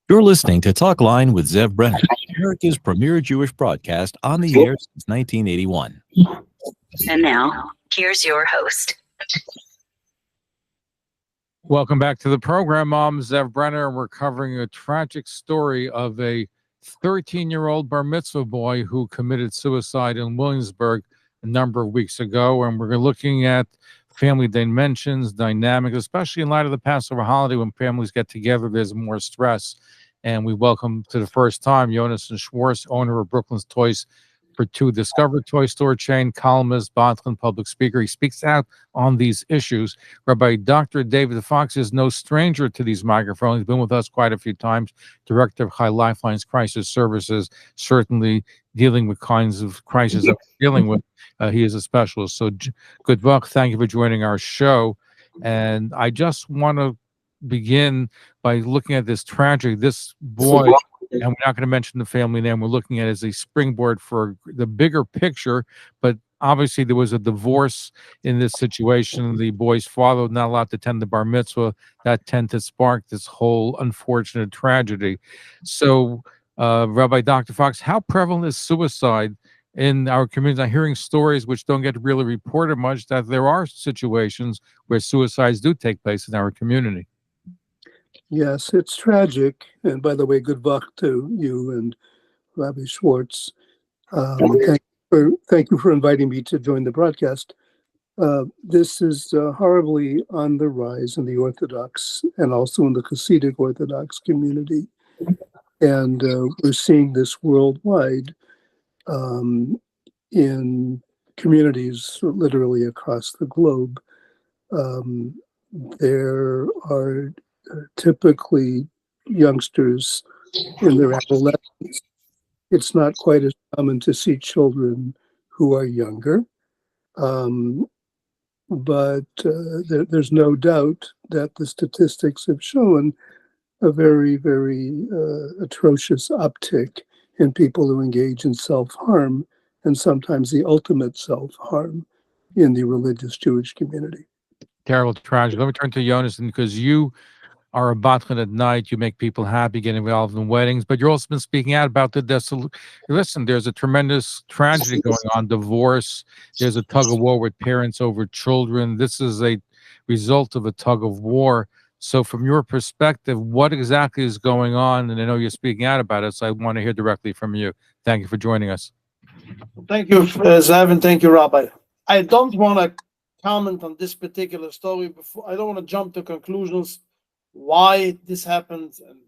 You're listening to Talkline with Zev Brenner, America's premier Jewish broadcast on the air since 1981. And now, here's your host. Welcome back to the program. I'm Zev Brenner, and we're covering a tragic story of a 13-year-old bar mitzvah boy who committed suicide in Williamsburg a number of weeks ago. And we're looking at family dimensions, dynamics, especially in light of the Passover holiday. When families get together, there's more stress. And we welcome to the first time Yonasan Schwartz, owner of Brooklyn's Toys for Two Discover toy store chain, columnist, Badchan, public speaker. He speaks out on these issues. Rabbi Dr. David Fox is no stranger to these microphones. He's been with us quite a few times. Director of High Lifeline's Crisis Services, certainly dealing with kinds of crises that we're dealing with. He is a specialist. So good luck. Thank you for joining our show. And I just want to begin by looking at this tragedy. This boy, and we're not going to mention the family name, we're looking at it as a springboard for the bigger picture, but obviously there was a divorce in this situation. The boy's father was not allowed to attend the bar mitzvah. That tended to spark this whole unfortunate tragedy. So, Rabbi Dr. Fox, how prevalent is suicide in our community? I'm hearing stories which don't get really reported much, that there are situations where suicides do take place in our community. Yes, it's tragic. And by the way, good luck to you and Rabbi Schwartz. Thank you for inviting me to join the broadcast. This is horribly on the rise in the Orthodox and also in the Hasidic Orthodox community. And we're seeing this worldwide in communities literally across the globe. There are typically youngsters in their adolescence. It's not quite as common to see children who are younger, but there's no doubt that the statistics have shown a very, very atrocious uptick in people who engage in self-harm, and sometimes the ultimate self-harm in the religious Jewish community. Terrible tragedy. Let me turn to Yonasan, because you are a Badchan at night. You make people happy, get involved in weddings, but you've also been speaking out about the listen, there's a tremendous tragedy going on, divorce. There's a tug of war with parents over children. This is a result of a tug of war. So from your perspective, what exactly is going on? And I know you're speaking out about it, so I want to hear directly from you. Thank you for joining us. Thank you, Zev, and thank you, Rabbi. I don't want to comment on this particular story before. I don't want to jump to conclusions why this happened, and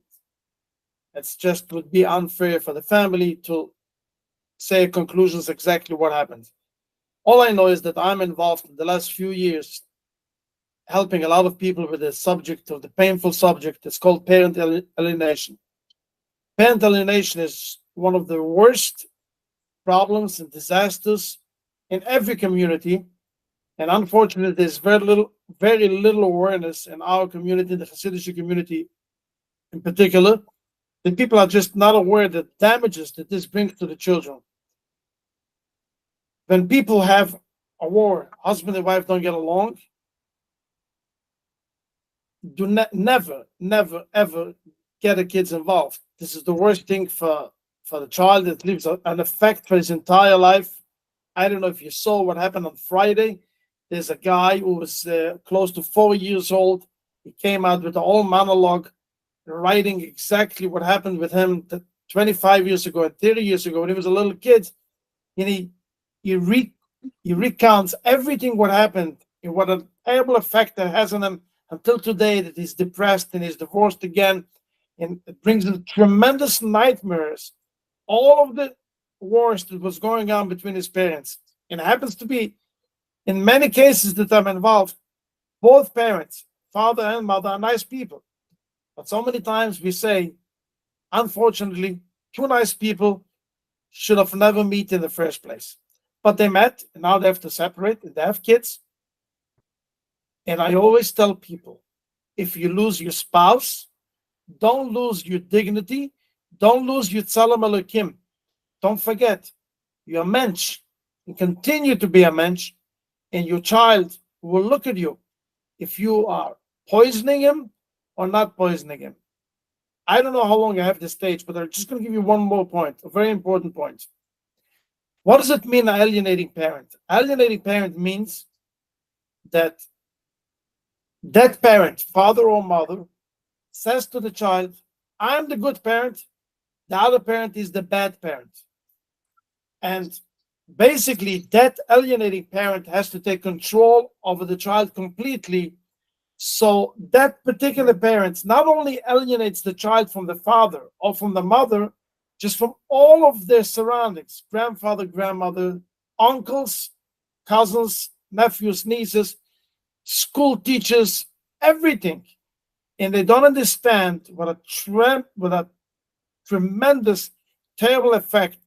it's just would be unfair for the family to say conclusions exactly what happened. All I know is that I'm involved in the last few years helping a lot of people with the subject of the painful subject. It's called parental alienation. Parental alienation is one of the worst problems and disasters in every community. And unfortunately, there's very little awareness in our community, the Hasidic community in particular, that people are just not aware of the damages that this brings to the children. When people have a war, husband and wife don't get along, never, ever get the kids involved. This is the worst thing for the child. It leaves an effect for his entire life. I don't know if you saw what happened on Friday. There's a guy who was close to 4 years old. He came out with a whole monologue, writing exactly what happened with him 25 years ago and 30 years ago when he was a little kid. And he recounts everything what happened and what a terrible effect that has on him until today, that he's depressed and he's divorced again. And it brings him tremendous nightmares. All of the wars that was going on between his parents. And it happens to be, in many cases that I'm involved, both parents, father and mother, are nice people. But so many times we say, unfortunately, two nice people should have never met in the first place. But they met, and now they have to separate, and they have kids. And I always tell people, if you lose your spouse, don't lose your dignity, don't lose your tzalam elokim. Don't forget, you're a mensch, and continue to be a mensch, and your child will look at you if you are poisoning him or not poisoning him. I don't know how long I have this stage, but I'm just going to give you one more point, a very important point. What does it mean, an alienating parent? Alienating parent means that that parent, father or mother, says to the child, I'm the good parent, the other parent is the bad parent. And basically, that alienating parent has to take control over the child completely. So that particular parent not only alienates the child from the father or from the mother, just from all of their surroundings, grandfather, grandmother, uncles, cousins, nephews, nieces, school teachers, everything. And they don't understand what a tremendous, terrible effect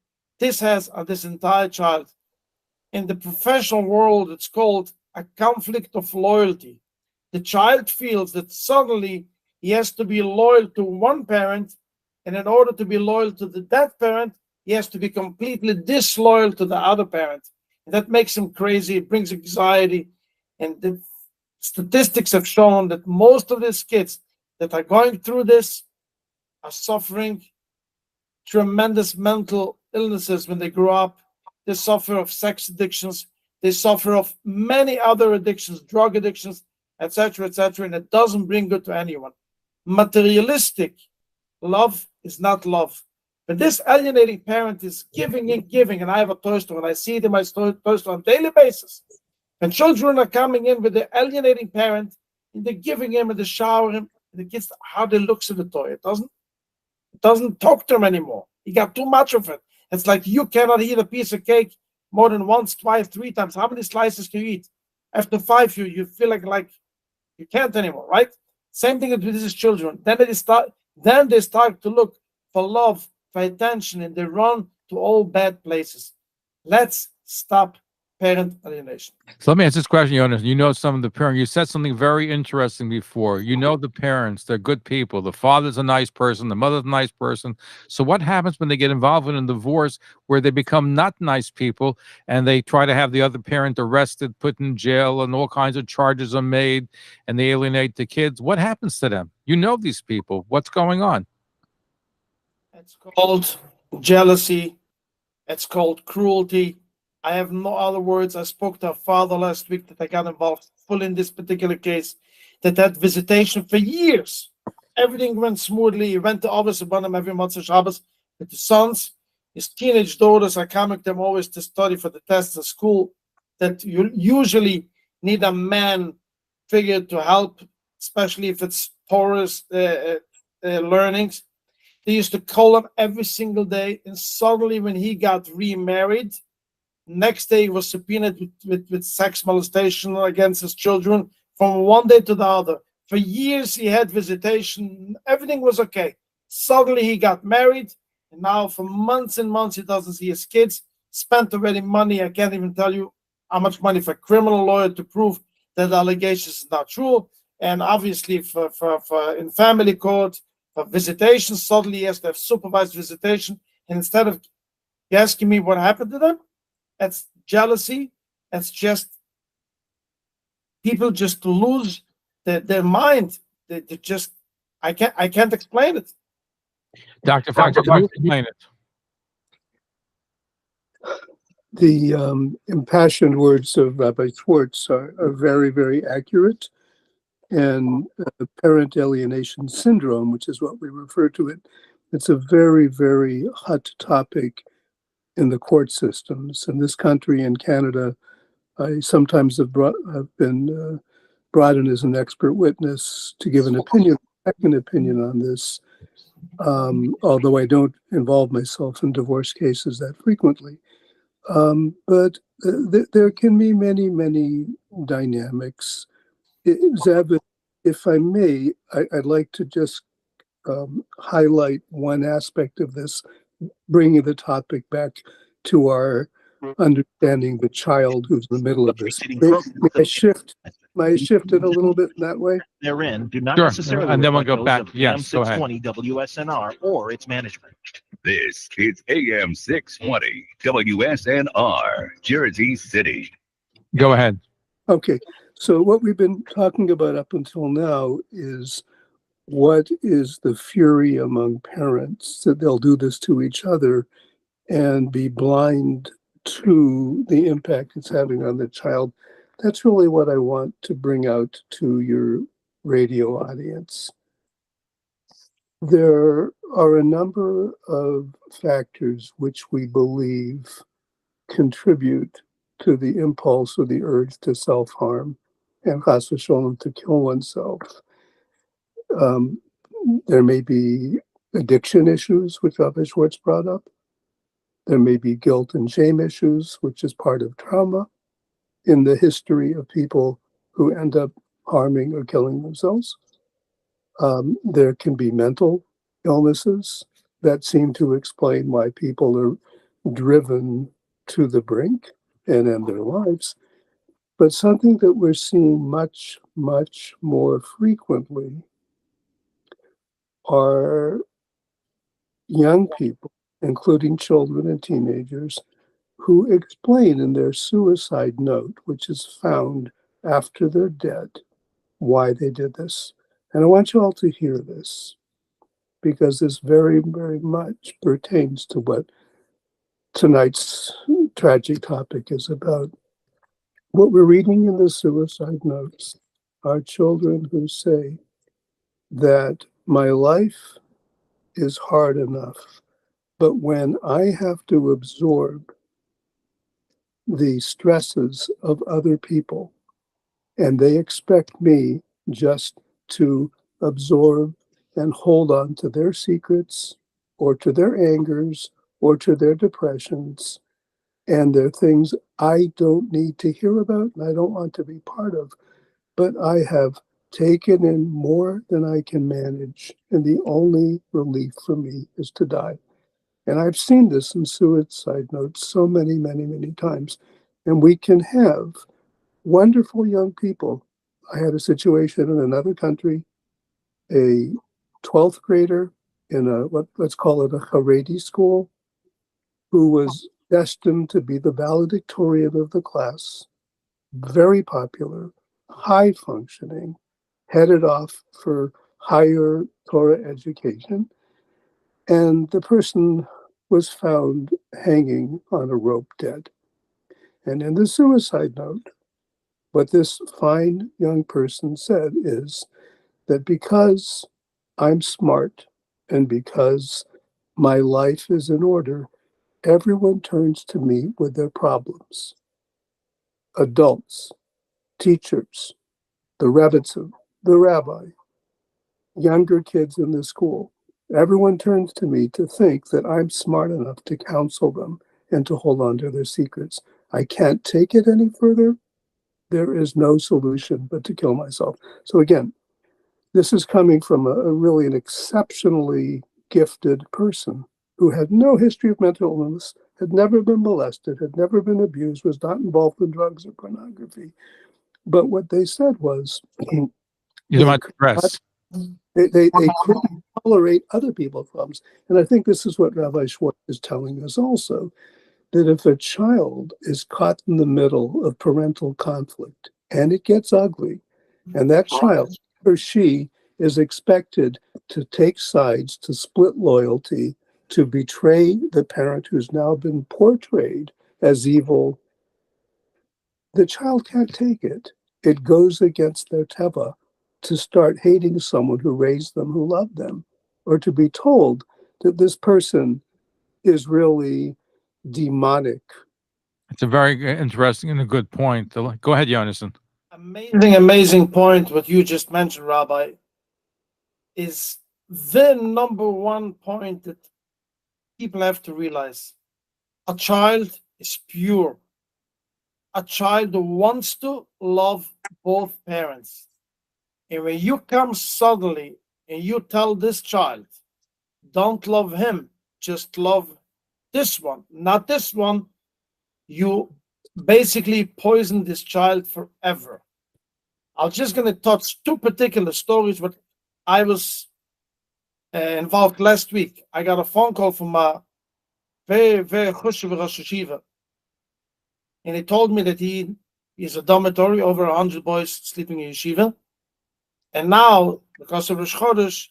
this has on this entire child. In the professional world, it's called a conflict of loyalty. The child feels that suddenly he has to be loyal to one parent, and in order to be loyal to that parent, he has to be completely disloyal to the other parent. And that makes him crazy. It brings anxiety. And the statistics have shown that most of these kids that are going through this are suffering tremendous mental illnesses when they grow up. They suffer of sex addictions. They suffer of many other addictions, drug addictions, etc., etc., and it doesn't bring good to anyone. Materialistic love is not love. But this alienating parent is giving and giving, and I have a toy store, and I see it in my toy store on a daily basis. And children are coming in with the alienating parent, and they're giving him in the shower, and the kids hardly looks at the toy. It doesn't talk to him anymore. He got too much of it. It's like you cannot eat a piece of cake more than once, twice, 3 times. How many slices can you eat? After 5, you feel like you can't anymore, right? Same thing with these children. Then they start to look for love, for attention, and they run to all bad places. Let's stop parent alienation. So let me ask this question, Jonas. You know some of the parents. You said something very interesting before. You know the parents, they're good people. The father's a nice person. The mother's a nice person. So what happens when they get involved in a divorce where they become not nice people and they try to have the other parent arrested, put in jail, and all kinds of charges are made, and they alienate the kids? What happens to them? You know these people. What's going on? It's called jealousy. It's called cruelty. I have no other words. I spoke to a father last week that I got involved fully in this particular case, that had visitation for years. Everything went smoothly. He went to office about him every month of Shabbos with the sons. His teenage daughters are coming to him always to study for the tests at school, that you usually need a man figure to help, especially if it's porous learnings. They used to call him every single day, and suddenly when he got remarried, next day he was subpoenaed with sex molestation against his children from one day to the other. For years he had visitation, everything was okay. Suddenly he got married, and now for months and months he doesn't see his kids. Spent already money, I can't even tell you how much money, for a criminal lawyer to prove that the allegations is not true. And obviously for in family court, for visitation, suddenly he has to have supervised visitation. And instead of asking me what happened to them, that's jealousy. That's just people just lose their mind. They just, I can't explain it. Dr. Fox, can you explain it? The impassioned words of Rabbi Schwartz are very, very accurate. And parent alienation syndrome, which is what we refer to it, it's a very, very hot topic in the court systems. In this country, in Canada, I sometimes have been brought in as an expert witness to give an second opinion on this, although I don't involve myself in divorce cases that frequently. But there can be many, many dynamics. Zev, if I may, I'd like to just highlight one aspect of this, bringing the topic back to our understanding the child who's in the middle of this. May I shift it a little bit in that way? Therein do not Sure. necessarily And then we'll reflect go back. those of Yes, AM go ahead. 620 WSNR or its management. This is AM 620 WSNR, Jersey City. Go ahead. Okay, so what we've been talking about up until now is what is the fury among parents that they'll do this to each other and be blind to the impact it's having on the child. That's really what I want to bring out to your radio audience. There are a number of factors which we believe contribute to the impulse or the urge to self-harm and chas v'sholem to kill oneself. There may be addiction issues, which Rabbi Schwartz brought up. There may be guilt and shame issues, which is part of trauma in the history of people who end up harming or killing themselves. There can be mental illnesses that seem to explain why people are driven to the brink and end their lives. But something that we're seeing much, much more frequently are young people, including children and teenagers, who explain in their suicide note, which is found after they're dead, why they did this. And I want you all to hear this, because this very, very much pertains to what tonight's tragic topic is about. What we're reading in the suicide notes are children who say that my life is hard enough, but when I have to absorb the stresses of other people and they expect me just to absorb and hold on to their secrets or to their angers or to their depressions, and they're things I don't need to hear about and I don't want to be part of, but I have taken in more than I can manage, and the only relief for me is to die. And I've seen this in suicide notes so many, many, many times. And we can have wonderful young people. I had a situation in another country, a 12th grader in let's call it a Haredi school, who was destined to be the valedictorian of the class, very popular, high functioning, headed off for higher Torah education. And the person was found hanging on a rope dead. And in the suicide note, what this fine young person said is that because I'm smart and because my life is in order, everyone turns to me with their problems. Adults, teachers, the rebbitzin, the rabbi, younger kids in the school. Everyone turns to me to think that I'm smart enough to counsel them and to hold on to their secrets. I can't take it any further. There is no solution but to kill myself. So again, this is coming from a really an exceptionally gifted person who had no history of mental illness, had never been molested, had never been abused, was not involved in drugs or pornography. But what they said was You might stress. they couldn't tolerate other people's problems. And I think this is what Rabbi Schwartz is telling us also, that if a child is caught in the middle of parental conflict and it gets ugly, and that child or she is expected to take sides, to split loyalty, to betray the parent who's now been portrayed as evil, the child can't take it. It goes against their teva to start hating someone who raised them, who loved them, or to be told that this person is really demonic. It's a very interesting and a good point. Go ahead, Yonasan. Amazing point. What you just mentioned, Rabbi, is the number one point that people have to realize. A child is pure. A child wants to love both parents. And when you come suddenly and you tell this child, don't love him, just love this one, not this one, you basically poison this child forever. I'm just going to touch two particular stories. What I was involved last week. I got a phone call from a very, very chushev Rosh Yeshiva. And he told me that he is a dormitory, over 100 boys sleeping in yeshiva. And now because of Rosh Chodesh,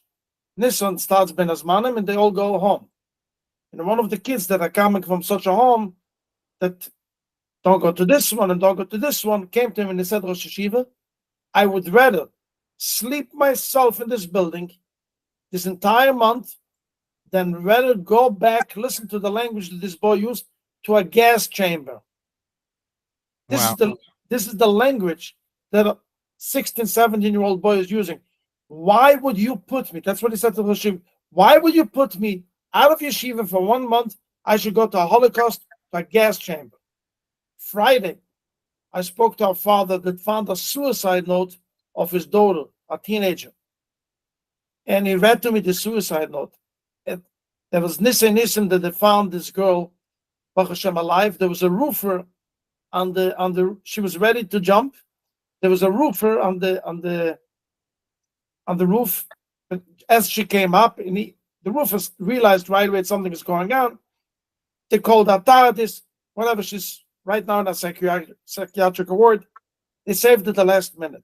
Nisan starts Ben Azmanim, and they all go home. And one of the kids that are coming from such a home that don't go to this one and don't go to this one came to him and he said, Rosh Hashiva, I would rather sleep myself in this building this entire month than rather go back, listen to the language that this boy used, to a gas chamber. This is the language that a 16, 17-year-old boy is using. Why would you put me? That's what he said to Rosh Hashiva. Why would you put me out of yeshiva for 1 month? I should go to a Holocaust, to a gas chamber. Friday, I spoke to our father that found a suicide note of his daughter, a teenager. And he read to me the suicide note. There was Nisim that they found this girl, Baruch Hashem, alive. There was a roofer on the she was ready to jump. There was a roofer on the roof. As she came up, and the roofers realized right away something is going on. They called the authorities. Whatever, she's right now in a psychiatric ward. They saved it the last minute.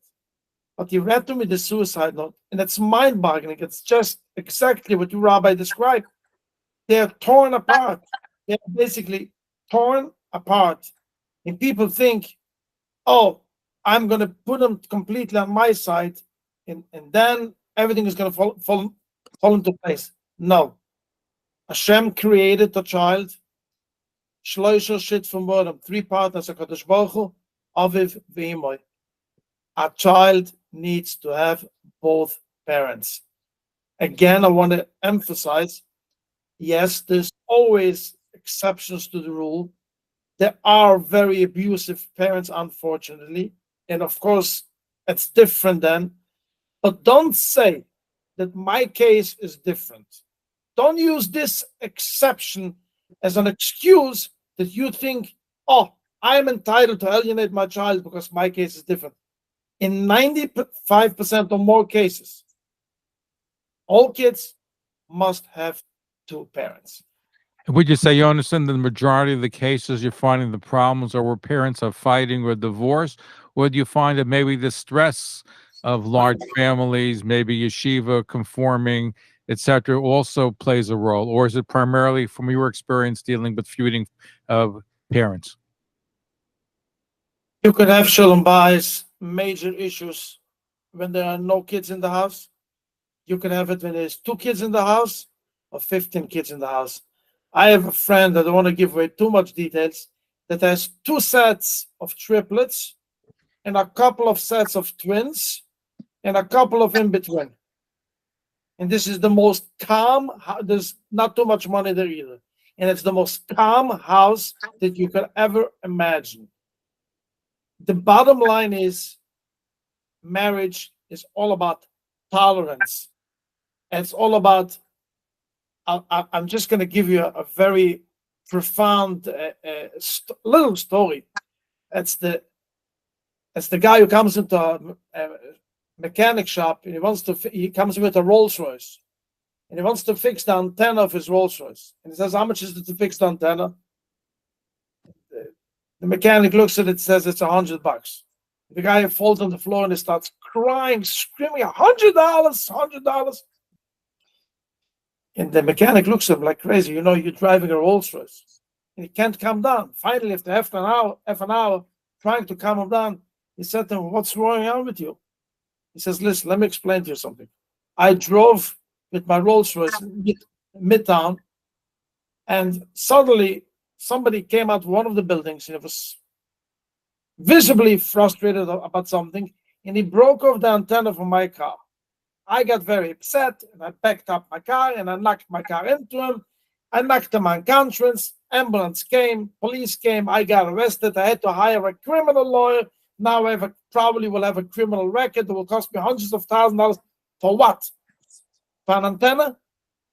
But he read to me the suicide note, and it's mind-boggling. It's just exactly what you, Rabbi, described. They're torn apart. They're basically torn apart. And people think, oh, I'm going to put them completely on my side, and then everything is going to fall into place. No. Hashem created the child. Shloisha shit from bottom. 3 partners, HaKadosh Baruch Hu, Aviv v'Imoy. A child needs to have both parents. Again, I want to emphasize, yes, there's always exceptions to the rule. There are very abusive parents, unfortunately. And of course, it's different then. But don't say that my case is different. Don't use this exception as an excuse that you think, oh, I am entitled to alienate my child because my case is different. In 95% or more cases, all kids must have 2 parents. Would you say, Yonasan, the majority of the cases you're finding the problems are where parents are fighting or divorce? Or do you find that maybe the stress of large families, maybe yeshiva, conforming, etc., also plays a role? Or is it primarily, from your experience, dealing with feuding of parents? You could have shalom bayis, major issues, when there are no kids in the house. You can have it when there's 2 kids in the house or 15 kids in the house. I have a friend, I don't want to give away too much details, that has 2 sets of triplets and a couple of sets of twins and a couple of in between. And this is the most calm, there's not too much money there either. And it's the most calm house that you could ever imagine. The bottom line is marriage is all about tolerance. And it's all about, I'm just going to give you a very profound little story. It's the guy who comes into a mechanic shop and he comes with a Rolls Royce and he wants to fix the antenna of his Rolls Royce. And he says, how much is it to fix the antenna? The mechanic looks at it, says it's $100. The guy falls on the floor and he starts crying, screaming, $100. And the mechanic looks at him like crazy. You know, you're driving a Rolls Royce. And he can't calm down. Finally, after half an hour trying to calm him down, he said to him, what's going on with you? He says, listen, let me explain to you something. I drove with my Rolls Royce midtown, and suddenly somebody came out of one of the buildings and was visibly frustrated about something, and he broke off the antenna from my car. I got very upset, and I backed up my car, and I knocked my car into him. I knocked him unconscious. Ambulance came, police came. I got arrested. I had to hire a criminal lawyer. Now I probably will have a criminal record that will cost me hundreds of thousands of dollars. For what? For an antenna?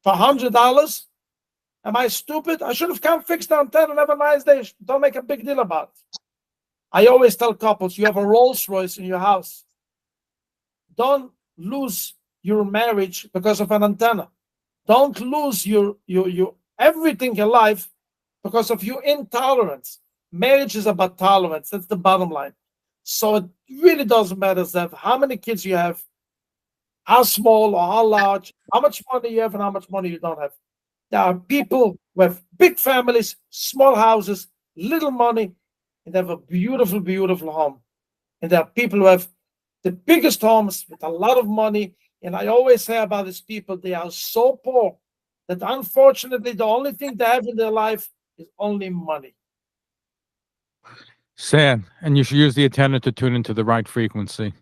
For $100? Am I stupid? I should have come fix the antenna and have a nice day. Don't make a big deal about it. I always tell couples, you have a Rolls Royce in your house. Don't lose your marriage because of an antenna. Don't lose your everything in life because of your intolerance. Marriage is about tolerance. That's the bottom line. So it really doesn't matter, Zev, how many kids you have. how small or how large, how much money you have and how much money you don't have. There are people who have big families, small houses, little money, and they have a beautiful, beautiful home. And there are people who have the biggest homes with a lot of money. And I always say about these people, they are so poor that unfortunately the only thing they have in their life is only money. Sad, and you should use the antenna to tune into the right frequency.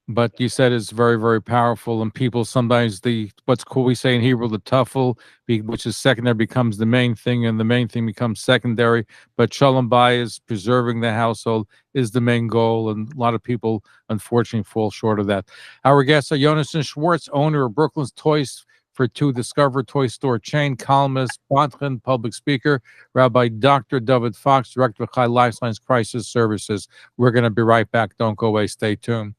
But you said it's very, very powerful, and people sometimes what's cool we say in Hebrew, the tuffle, which is secondary, becomes the main thing, and the main thing becomes secondary. But Shalom Bayis, preserving the household, is the main goal, and a lot of people unfortunately fall short of that. Our guests are Yonasan Schwartz, owner of Brooklyn's Toys for Two Discover Toy Store chain, columnist, Badchan, public speaker, Rabbi Dr. David Fox, director of Lifeline's Crisis Services. We're going to be right back. Don't go away. Stay tuned.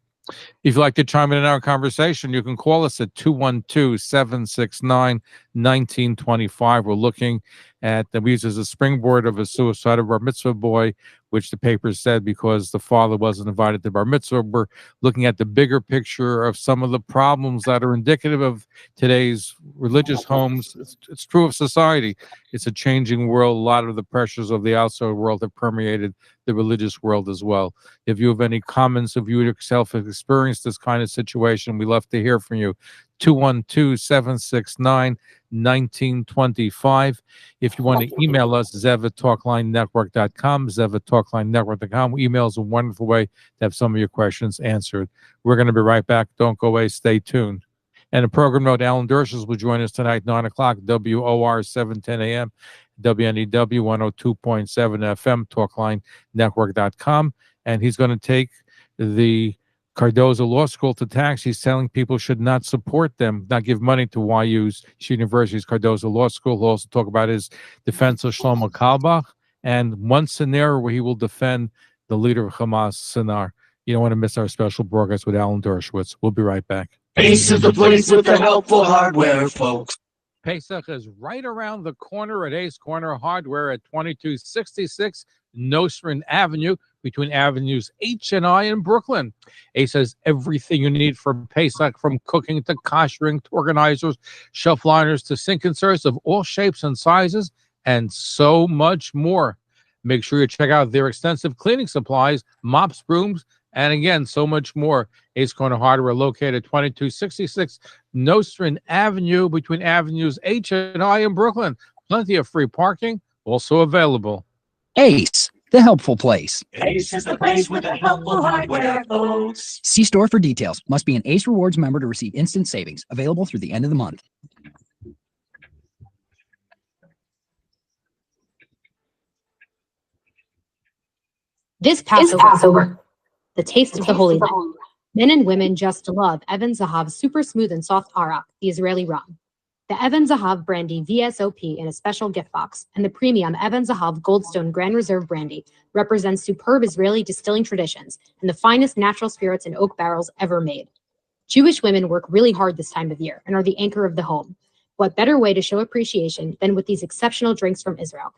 If you'd like to chime in our conversation, you can call us at 212-769-1925. We're looking at we use as a springboard of a suicidal bar mitzvah boy, which the paper said because the father wasn't invited to bar mitzvah. We're looking at the bigger picture of some of the problems that are indicative of today's religious homes. It's true of society. It's a changing world. A lot of the pressures of the outside world have permeated the religious world as well. If you have any comments, if you yourself have experienced this kind of situation, we'd love to hear from you. 212-769-1925. If you want to email us, zev@talklinenetwork.com, zev@talklinenetwork.com. Email is a wonderful way to have some of your questions answered. We're going to be right back. Don't go away. Stay tuned. And a program note, Alan Dershowitz will join us tonight, 9 o'clock, WOR 710 a.m., WNEW 102.7 FM, talklinenetwork.com. And he's going to take the Cardozo Law School to tax. He's telling people should not support them, not give money to YU's University's Cardozo Law School. He'll also talk about his defense of Shlomo Kalbach and one scenario where he will defend the leader of Hamas, Sinar. You don't want to miss our special broadcast with Alan Dershowitz. We'll be right back. Ace is the place with the helpful hardware, folks. Pesach is right around the corner at Ace Corner Hardware at 2266 Nostrand Avenue, between Avenues H and I in Brooklyn. Ace has everything you need for Pesach, from cooking to koshering to organizers, shelf liners to sink inserts of all shapes and sizes, and so much more. Make sure you check out their extensive cleaning supplies, mops, brooms, and again, so much more. Ace Corner Hardware, located at 2266 Nostrand Avenue, between Avenues H and I in Brooklyn. Plenty of free parking, also available. Ace, the helpful place. Ace is the place with the helpful hardware, folks. See store for details. Must be an Ace Rewards member to receive instant savings. Available through the end of the month. This Passover, the taste of the Holy Land. Men and women just love Evan Zahav's super smooth and soft arak, the Israeli rum. The Evan Zahav brandy VSOP in a special gift box, and the premium Evan Zahav Goldstone Grand Reserve brandy represents superb Israeli distilling traditions and the finest natural spirits in oak barrels ever made. Jewish women work really hard this time of year and are the anchor of the home. What better way to show appreciation than with these exceptional drinks from Israel?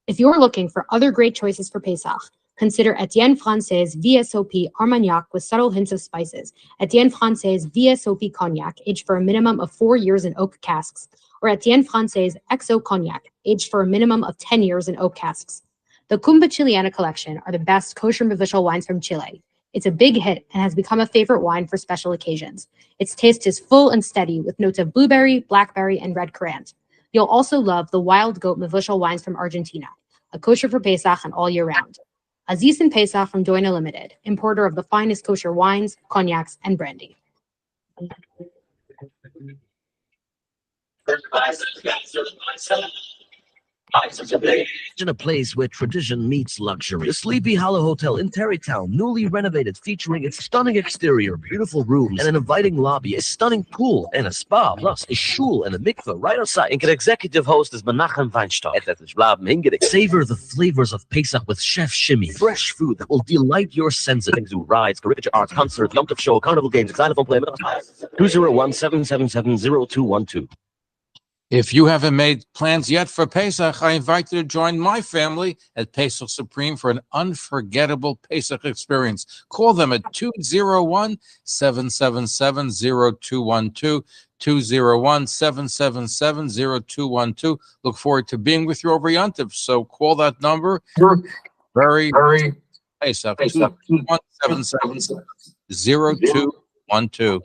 If you're looking for other great choices for Pesach, consider Etienne Francaise VSOP Armagnac with subtle hints of spices, Etienne Francaise VSOP Cognac, aged for a minimum of 4 years in oak casks, or Etienne Francaise XO Cognac, aged for a minimum of 10 years in oak casks. The Cumba Chileana collection are the best kosher mevishal wines from Chile. It's a big hit and has become a favorite wine for special occasions. Its taste is full and steady with notes of blueberry, blackberry, and red currant. You'll also love the Wild Goat mevishal wines from Argentina, a kosher for Pesach and all year round. Aziz and Pesach from Doina Limited, importer of the finest kosher wines, cognacs, and brandy. In a place where tradition meets luxury. The Sleepy Hollow Hotel in Terrytown, newly renovated, featuring its stunning exterior, beautiful rooms, and an inviting lobby, a stunning pool, and a spa, plus a shul and a mikveh right outside. And executive host is Menachem Weinstock. Savor the flavors of Pesach with Chef Shimmy. Fresh food that will delight your senses. Zoo rides, caricature arts, concert, Yom Tov show, carnival games, xylophone play. 201-777-0212. If you haven't made plans yet for Pesach, I invite you to join my family at Pesach Supreme for an unforgettable Pesach experience. Call them at 201-777-0212, 201-777-0212. Look forward to being with you over Yontif. So call that number. Very Pesach, 201-777-0212.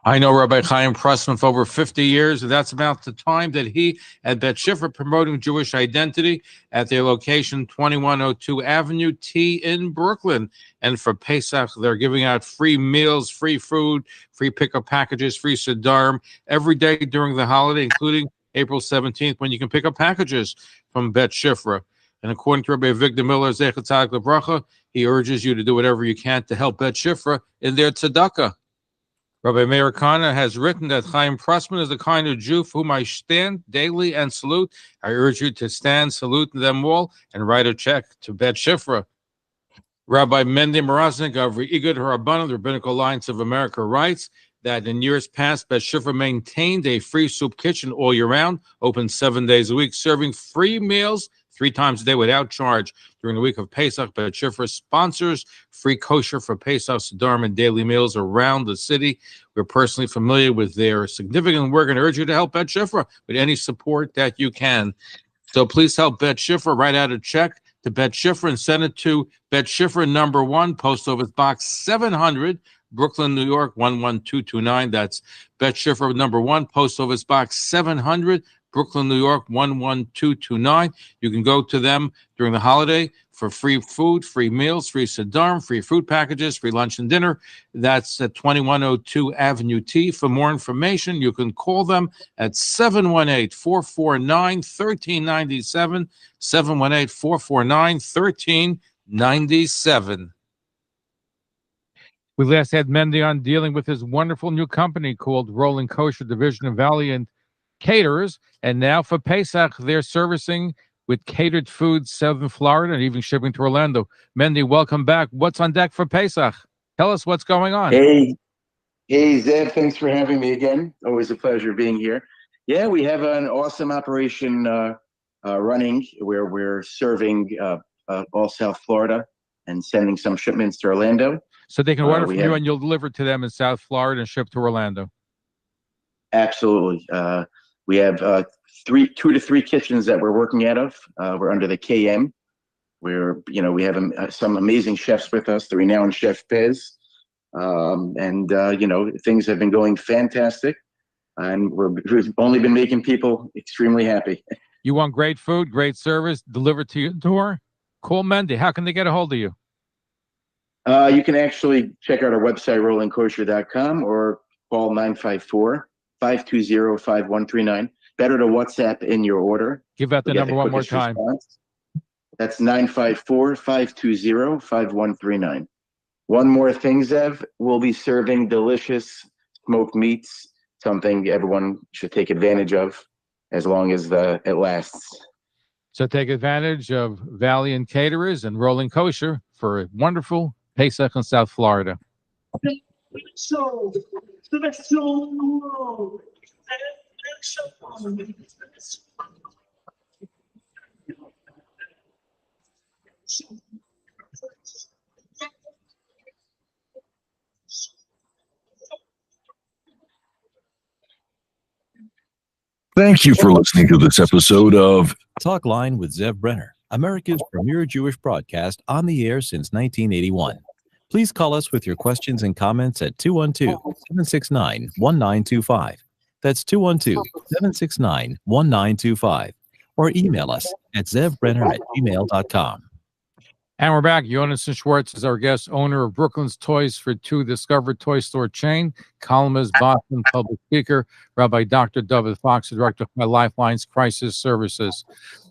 I know Rabbi Chaim Pressman for over 50 years, and that's about the time that he at Bet Shifra promoting Jewish identity at their location, 2102 Avenue T in Brooklyn. And for Pesach, they're giving out free meals, free food, free pickup packages, free Siddharm every day during the holiday, including April 17th, when you can pick up packages from Bet Shifra. And according to Rabbi Victor Miller, Zecher Tzadik Lebracha, he urges you to do whatever you can to help Bet Shifra in their tzedakah. Rabbi Meir Kana has written that Chaim Pressman is the kind of Jew for whom I stand daily and salute. I urge you to stand, salute them all, and write a check to Bet Shifra. Rabbi Mendy Moroznik of Igud HaRabbanim, the Rabbinical Alliance of America, writes that in years past, Bet Shifra maintained a free soup kitchen all year round, open 7 days a week, serving free meals 3 times a day without charge. During the week of Pesach, Bet Shifra sponsors free kosher for Pesach, Siddharm, and daily meals around the city. We're personally familiar with their significant work and urge you to help Bet Shifra with any support that you can. So please help Bet Shifra. Write out a check to Bet Shifra and send it to Bet Shifra No. 1, Post Office Box 700, Brooklyn, New York, 11229. That's Bet Shifra No. 1, Post Office Box 700, Brooklyn, New York, 11229. You can go to them during the holiday for free food, free meals, free Siddharm, free fruit packages, free lunch and dinner. That's at 2102 Avenue T. For more information, you can call them at 718-449-1397, 718-449-1397. We last had Mendy on dealing with his wonderful new company called Rolling Kosher Division of Valiant Caterers, and now for Pesach, they're servicing with catered food Southern Florida and even shipping to Orlando. Mendy, welcome back. What's on deck for Pesach? Tell us what's going on. Hey, Zev, thanks for having me again. Always a pleasure being here. Yeah, we have an awesome operation running where we're serving all South Florida and sending some shipments to Orlando. So they can order from you and you'll deliver to them in South Florida and ship to Orlando. Absolutely. We have 2 to 3 kitchens that we're working out of. We're under the KM. We have some amazing chefs with us, the renowned Chef Pez. Things have been going fantastic. And we've only been making people extremely happy. You want great food, great service, delivered to your door? Call Mendy. How can they get a hold of you? You can actually check out our website, rollingkosher.com, or call 954-520-5139. Better to WhatsApp in your order. Give out the number one more time. Response. That's 954-520-5139. One more thing, Zev. We'll be serving delicious smoked meats, something everyone should take advantage of as long as it lasts. So take advantage of Valiant Caterers and Rolling Kosher for a wonderful Pesach in South Florida. Thank you for listening to this episode of Talkline with Zev Brenner, America's premier Jewish broadcast, on the air since 1981. Please call us with your questions and comments at 212-769-1925. That's 212-769-1925. Or email us at zevbrenner@gmail.com. And we're back. Yonasan Schwartz is our guest, owner of Brooklyn's Toys for Two Discover Toy Store chain, columnist, Badchan, public speaker, Rabbi Dr. David Fox, director of Lifeline's Crisis Services.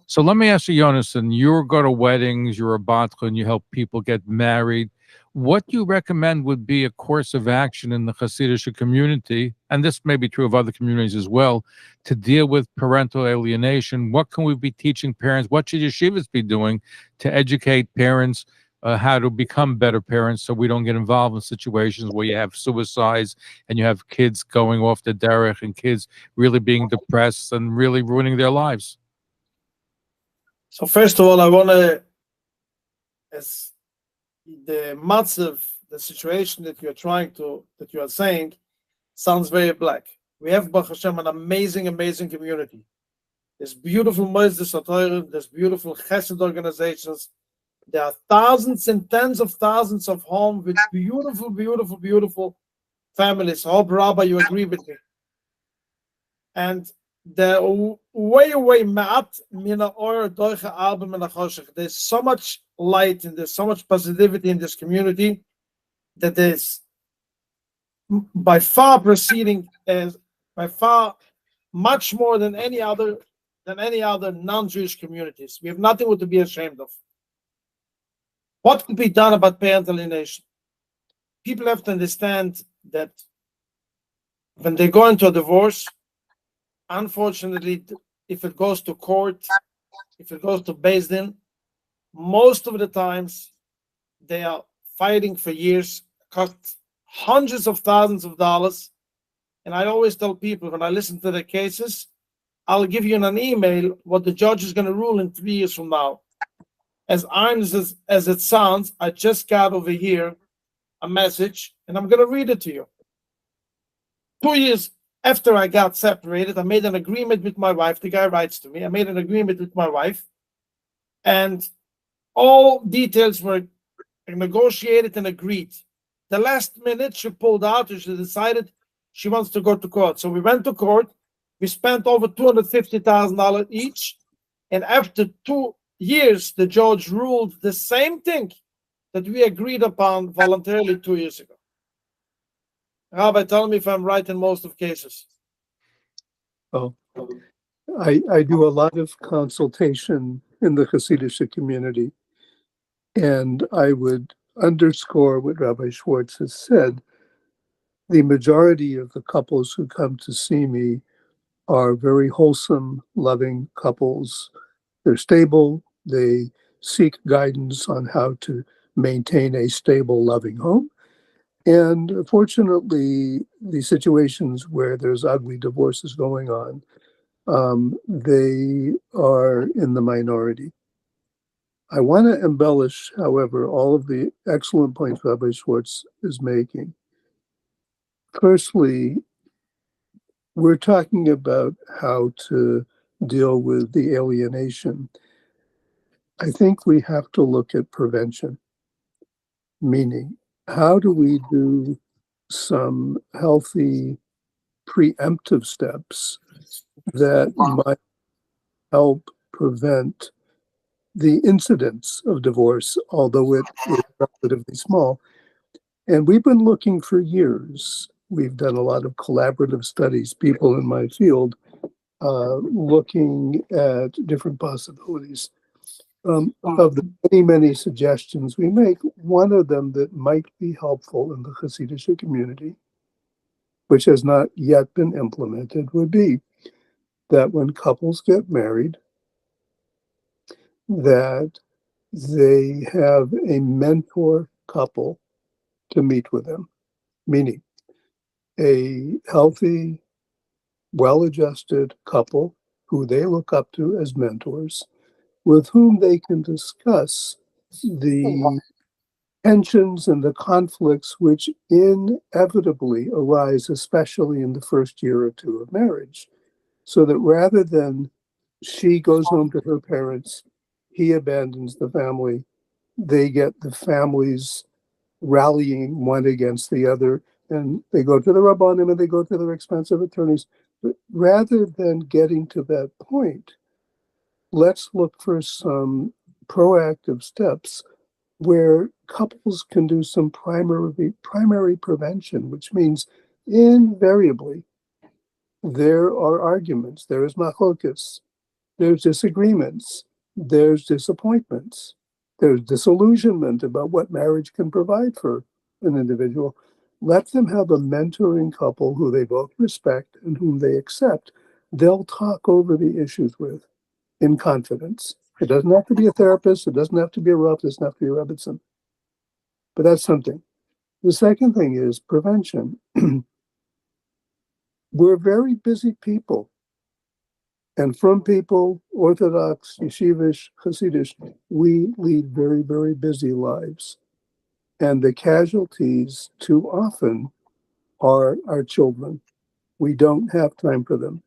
So let me ask you, Yonasan, you go to weddings, you're a Badchan, you help people get married. What do you recommend would be a course of action in the Hasidic community, and this may be true of other communities as well, to deal with parental alienation? What can we be teaching parents? What should yeshivas be doing to educate parents how to become better parents so we don't get involved in situations where you have suicides and you have kids going off the derech and kids really being depressed and really ruining their lives? So first of all, I want to, as the matzav, the situation that you are saying, sounds very black. We have, Baruch Hashem, an amazing community. There's beautiful Mosdes HaTorah, there's beautiful chesed organizations. There are thousands and tens of thousands of homes with beautiful families. I hope, Rabbi, you agree with me. And there way ma'at mina or doiche alba mina choshech. There's so much light and there's so much positivity in this community that is by far proceeding as by far much more than any other non-Jewish communities. We have nothing to be ashamed of. What could be done about parental alienation? People have to understand that when they go into a divorce, unfortunately, if it goes to court, if it goes to Beis Din, most of the times they are fighting for years, cost hundreds of thousands of dollars. And I always tell people when I listen to their cases, I'll give you in an email what the judge is going to rule in 3 years from now. As honest as it sounds, I just got over here a message, and I'm going to read it to you. 2 years after I got separated, I made an agreement with my wife. The guy writes to me, I made an agreement with my wife, and all details were negotiated and agreed. The last minute, she pulled out and she decided she wants to go to court. So we went to court. We spent over $250,000 each, and after 2 years, the judge ruled the same thing that we agreed upon voluntarily 2 years ago. Rabbi, tell me if I'm right in most of cases. Oh, I do a lot of consultation in the Hasidic community, and I would underscore what Rabbi Schwartz has said. The majority of the couples who come to see me are very wholesome, loving couples. They're stable. They seek guidance on how to maintain a stable, loving home. And fortunately, the situations where there's ugly divorces going on, they are in the minority. I want to embellish, however, all of the excellent points Rabbi Schwartz is making. Firstly, we're talking about how to deal with the alienation. I think we have to look at prevention, meaning how do we do some healthy preemptive steps that might help prevent the incidence of divorce, although it is relatively small. And we've been looking for years. We've done a lot of collaborative studies, people in my field, looking at different possibilities. Of the many suggestions we make, one of them that might be helpful in the Hasidic community, which has not yet been implemented, would be that when couples get married, that they have a mentor couple to meet with them, meaning a healthy, well-adjusted couple who they look up to as mentors, with whom they can discuss the tensions and the conflicts which inevitably arise, especially in the first year or two of marriage, so that rather than she goes home to her parents, he abandons the family, they get the families rallying one against the other, and they go to the rabbanim and they go to their expensive attorneys. But rather than getting to that point, let's look for some proactive steps where couples can do some primary prevention, which means invariably there are arguments, there is machlokas, there's disagreements, there's disappointments, there's disillusionment about what marriage can provide for an individual. Let them have a mentoring couple who they both respect and whom they accept. They'll talk over the issues with in confidence. It doesn't have to be a therapist. It doesn't have to be a Rav. It doesn't have to be a Rebbitzin. But that's something. The second thing is prevention. We're very busy people. And from people, Orthodox, Yeshivish, Hasidish, we lead very, very busy lives. And the casualties too often are our children. We don't have time for them.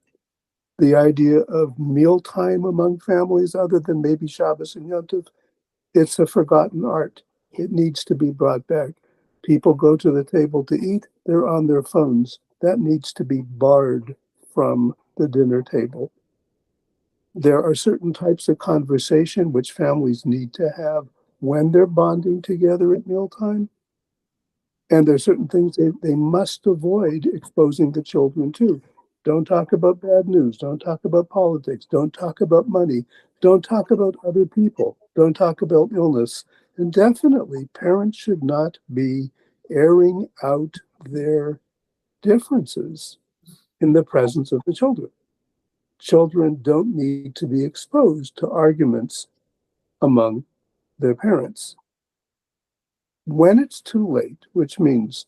The idea of mealtime among families, other than maybe Shabbos and Yom Tov, it's a forgotten art. It needs to be brought back. People go to the table to eat, they're on their phones. That needs to be barred from the dinner table. There are certain types of conversation which families need to have when they're bonding together at mealtime. And there are certain things they must avoid exposing the children to. Don't talk about bad news. Don't talk about politics. Don't talk about money. Don't talk about other people. Don't talk about illness. And definitely, parents should not be airing out their differences in the presence of the children. Children don't need to be exposed to arguments among their parents. When it's too late, which means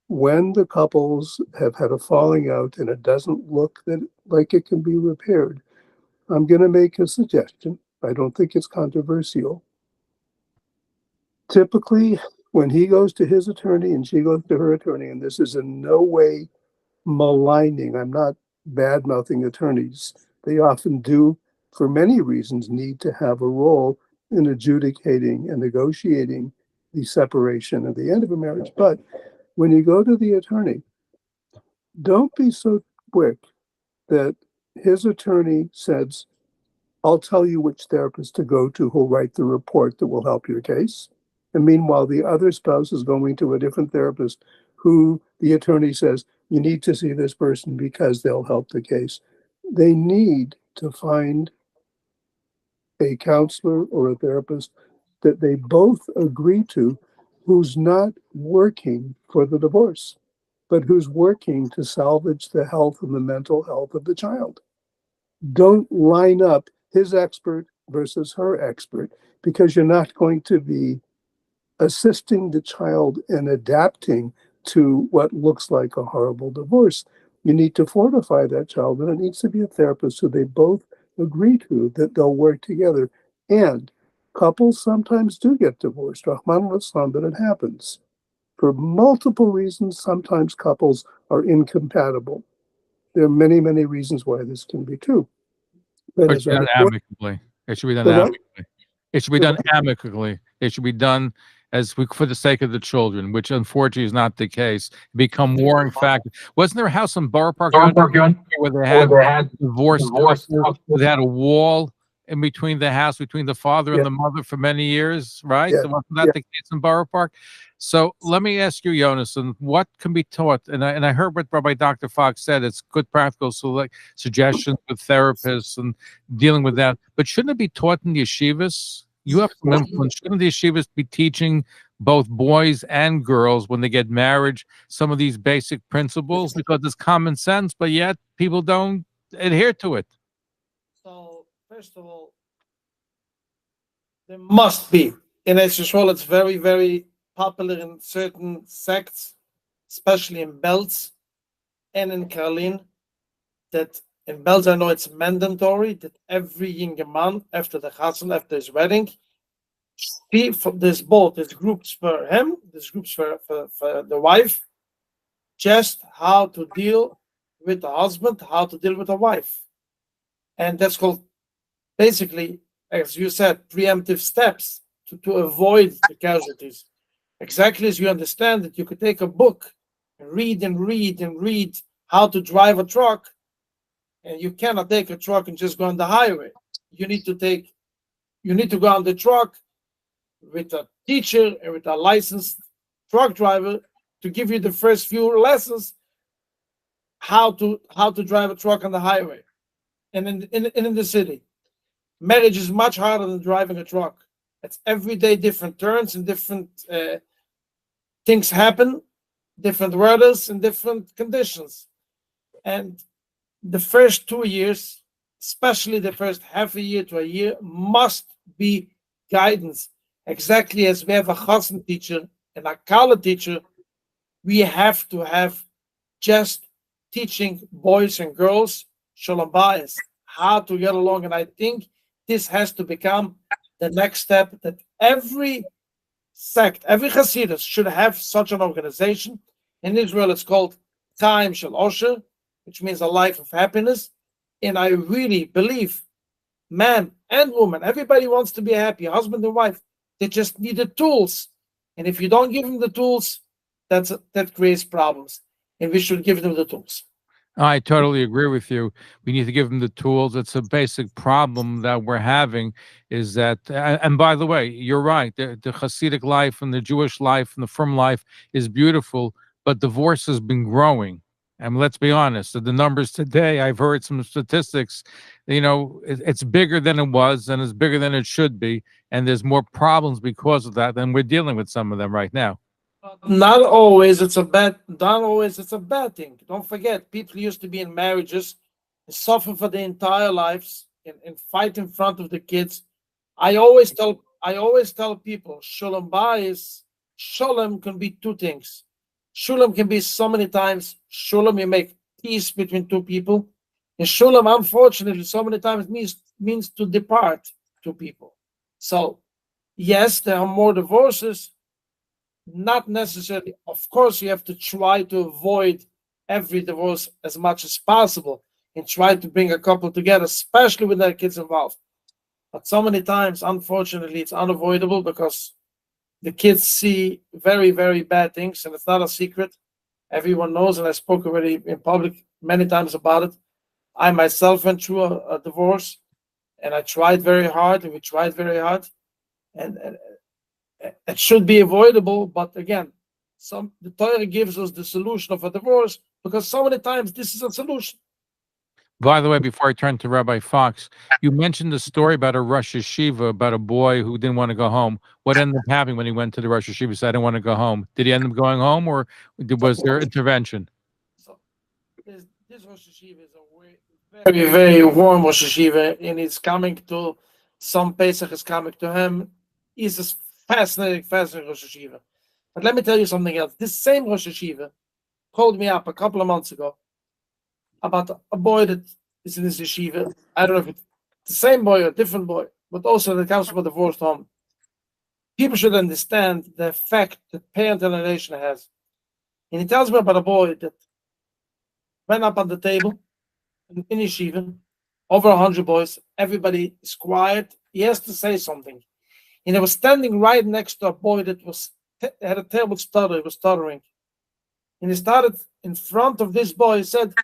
when the couples have had a falling out and it doesn't look like it can be repaired, I'm going to make a suggestion. I don't think it's controversial. Typically, when he goes to his attorney and she goes to her attorney, and this is in no way maligning, I'm not bad-mouthing attorneys. They often do, for many reasons, need to have a role in adjudicating and negotiating the separation at the end of a marriage. But when you go to the attorney, don't be so quick that his attorney says, I'll tell you which therapist to go to who'll write the report that will help your case. And meanwhile, the other spouse is going to a different therapist who the attorney says, you need to see this person because they'll help the case. They need to find a counselor or a therapist that they both agree to, who's not working for the divorce, but who's working to salvage the health and the mental health of the child. Don't line up his expert versus her expert, because you're not going to be assisting the child in adapting to what looks like a horrible divorce. You need to fortify that child, and it needs to be a therapist who they both agree to, that they'll work together. And couples sometimes do get divorced, Rahman al-Islam, but it happens. For multiple reasons, sometimes couples are incompatible. There are many, many reasons why this can be true. But it should be done amicably. It should be done amicably. It should be done amicably. It should be done for the sake of the children, which unfortunately is not the case. Become warring factors. Wasn't there a house in Borough Park where they had divorce? Where they had a wall in between the house, between the father and the mother for many years, right? Wasn't that the case in Borough Park? So let me ask you, Yonasan, what can be taught? And I heard what Rabbi Dr. Fox said. It's good practical suggestions with therapists and dealing with that. But shouldn't it be taught in the yeshivas? You have some influence. Shouldn't the yeshivas be teaching both boys and girls when they get married some of these basic principles? Because it's common sense, but yet people don't adhere to it. So, first of all, there must be. In Israel, it's very, very popular in certain sects, especially in Belz and in Karlin, that in Belz I know it's mandatory that every young man after the chassan, after his wedding, there's groups for him, there's groups for the wife, just how to deal with the husband, how to deal with the wife. And that's called, basically, as you said, preemptive steps to avoid the casualties. Exactly as you understand that you could take a book and read how to drive a truck, and you cannot take a truck and just go on the highway. You need to go on the truck with a teacher and with a licensed truck driver to give you the first few lessons how to drive a truck on the highway. And in the city, marriage is much harder than driving a truck. It's everyday different turns and different things happen, different weathers and different conditions. And the first 2 years, especially the first half a year to a year, must be guidance. Exactly as we have a chassan teacher and a college teacher, we have to have just teaching boys and girls shalom bayis, how to get along. And I think this has to become the next step, that every sect, every Hasidus should have such an organization. In Israel, it's called Time Shel Osher, which means a life of happiness. And I really believe man and woman, everybody wants to be happy, husband and wife. They just need the tools. And if you don't give them the tools, that creates problems. And we should give them the tools. I totally agree with you. We need to give them the tools. It's a basic problem that we're having is that, and by the way, you're right. The Hasidic life and the Jewish life and the Frum life is beautiful, but divorce has been growing. And let's be honest, the numbers today, I've heard some statistics, it's bigger than it was and it's bigger than it should be. And there's more problems because of that. And we're dealing with some of them right now. Not always it's a bad thing. Don't forget, people used to be in marriages and suffer for their entire lives and fight in front of the kids. I always tell people, shalom bayis, shalom can be two things. Shalom can be so many times, shalom, you make peace between two people. And shalom, unfortunately, so many times means to depart two people. So yes, there are more divorces. Not necessarily. Of course, you have to try to avoid every divorce as much as possible and try to bring a couple together, especially with their kids involved. But so many times, unfortunately, it's unavoidable because the kids see very, very bad things, and it's not a secret. Everyone knows, and I spoke already in public many times about it. I myself went through a divorce, and I tried very hard, and we tried very hard, and it should be avoidable. But again, the Torah gives us the solution of a divorce because so many times this is a solution. By the way, before I turn to Rabbi Fox, you mentioned the story about a Rosh Yeshiva, about a boy who didn't want to go home. What ended up happening when he went to the Rosh Yeshiva? He said, I don't want to go home. Did he end up going home, or was there intervention? So this Rosh Yeshiva is a very, very warm Rosh Yeshiva, and it's coming to some Pesach is coming to him. He's a fascinating Rosh Yeshiva. But let me tell you something else. This same Rosh Yeshiva called me up a couple of months ago about a boy that is in this yeshiva. I don't know if it's the same boy or a different boy, but also that comes from a divorced home. People should understand the effect that parental alienation has. And he tells me about a boy that went up on the table in yeshiva, over 100 boys, everybody is quiet. He has to say something. And he was standing right next to a boy that had a terrible stutter. He was stuttering. And he started in front of this boy. He said,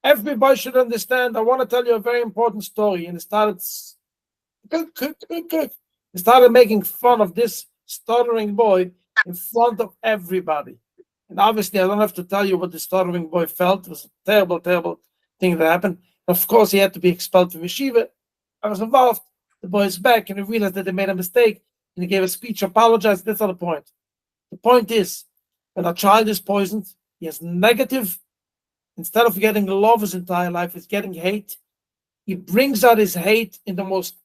everybody should understand, I want to tell you a very important story. And he started making fun of this stuttering boy in front of everybody. And obviously, I don't have to tell you what the stuttering boy felt. It was a terrible, terrible thing that happened. Of course, he had to be expelled from yeshiva. I was involved. The boy is back, and he realized that they made a mistake, and he gave a speech, apologized. That's not the point. The point is, when a child is poisoned, he has negative. Instead of getting love his entire life, he's getting hate. He brings out his hate in the most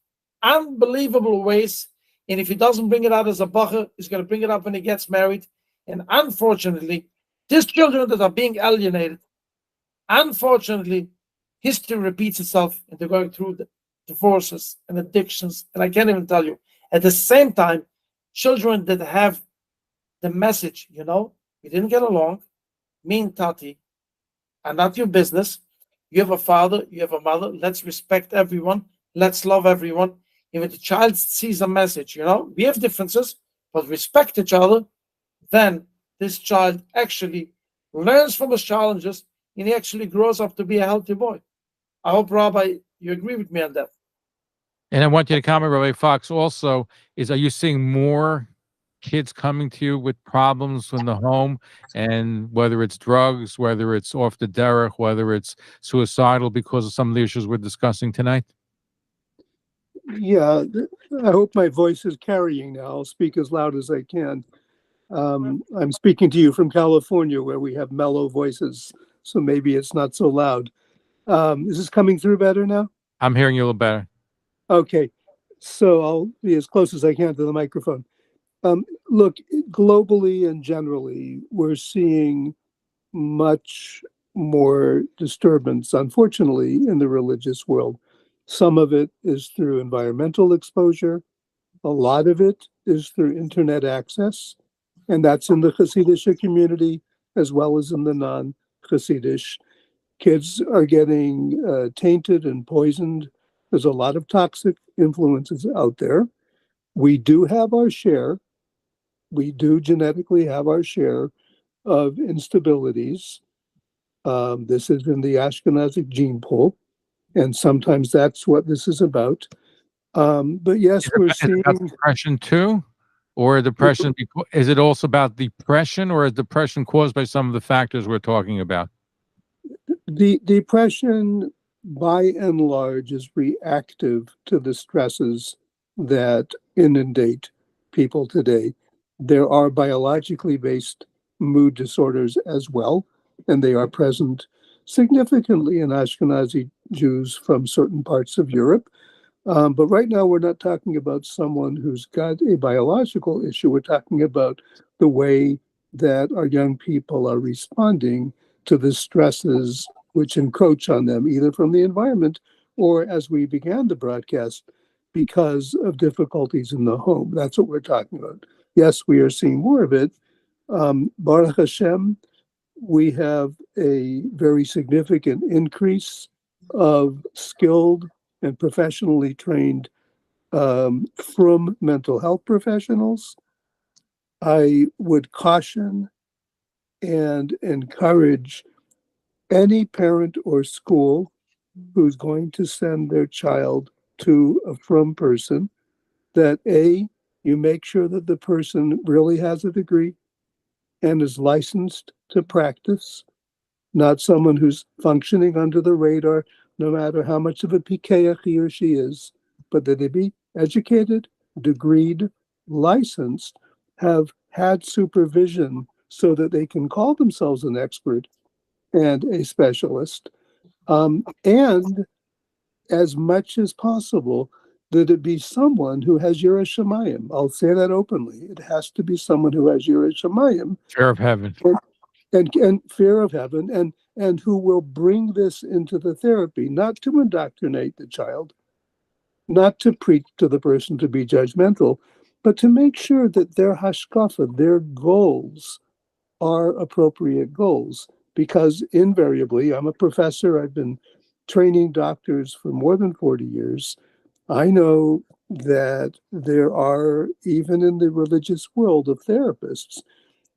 unbelievable ways. And if he doesn't bring it out as a bacher, he's going to bring it up when he gets married. And unfortunately, these children that are being alienated, unfortunately, history repeats itself and they're going through the divorces and addictions. And I can't even tell you. At the same time, children that have the message, we didn't get along, me and Tati, and not your business. You have a father, you have a mother. Let's respect everyone. Let's love everyone. If the child sees a message, we have differences, but respect each other, then this child actually learns from his challenges and he actually grows up to be a healthy boy. I hope, Rabbi, you agree with me on that. And I want you to comment, Rabbi Fox, also, are you seeing more kids coming to you with problems in the home, and whether it's drugs, whether it's off the derech, whether it's suicidal because of some of the issues we're discussing tonight? Yeah, I hope my voice is carrying now. I'll speak as loud as I can. I'm speaking to you from California, where we have mellow voices, so maybe it's not so loud. Is this coming through better now? I'm hearing you a little better. Okay, so I'll be as close as I can to the microphone. Look, globally and generally, we're seeing much more disturbance, unfortunately, in the religious world. Some of it is through environmental exposure. A lot of it is through internet access, and that's in the Hasidic community as well as in the non-Hasidic. Kids are getting tainted and poisoned. There's a lot of toxic influences out there. We do have our share. We do genetically have our share of instabilities. This is in the Ashkenazic gene pool, and sometimes that's what this is about. But yes, we're Is it about seeing depression too, or depression? Is it also about depression, or is depression caused by some of the factors we're talking about? the depression, by and large, is reactive to the stresses that inundate people today. There are biologically based mood disorders as well, and they are present significantly in Ashkenazi Jews from certain parts of Europe. But right now, we're not talking about someone who's got a biological issue. We're talking about the way that our young people are responding to the stresses which encroach on them, either from the environment or, as we began the broadcast, because of difficulties in the home. That's what we're talking about. Yes, we are seeing more of it. Baruch Hashem, we have a very significant increase of skilled and professionally trained Frum mental health professionals. I would caution and encourage any parent or school who's going to send their child to a Frum person that you make sure that the person really has a degree and is licensed to practice, not someone who's functioning under the radar, no matter how much of a pikeach he or she is, but that they be educated, degreed, licensed, have had supervision so that they can call themselves an expert and a specialist, and as much as possible, that it be someone who has Yiras Shamayim. I'll say that openly. It has to be someone who has Yiras Shamayim. Fear of heaven. And fear of heaven, and who will bring this into the therapy, not to indoctrinate the child, not to preach to the person to be judgmental, but to make sure that their hashkafa, their goals, are appropriate goals. Because invariably, I'm a professor, I've been training doctors for more than 40 years. I know that there are, even in the religious world of therapists,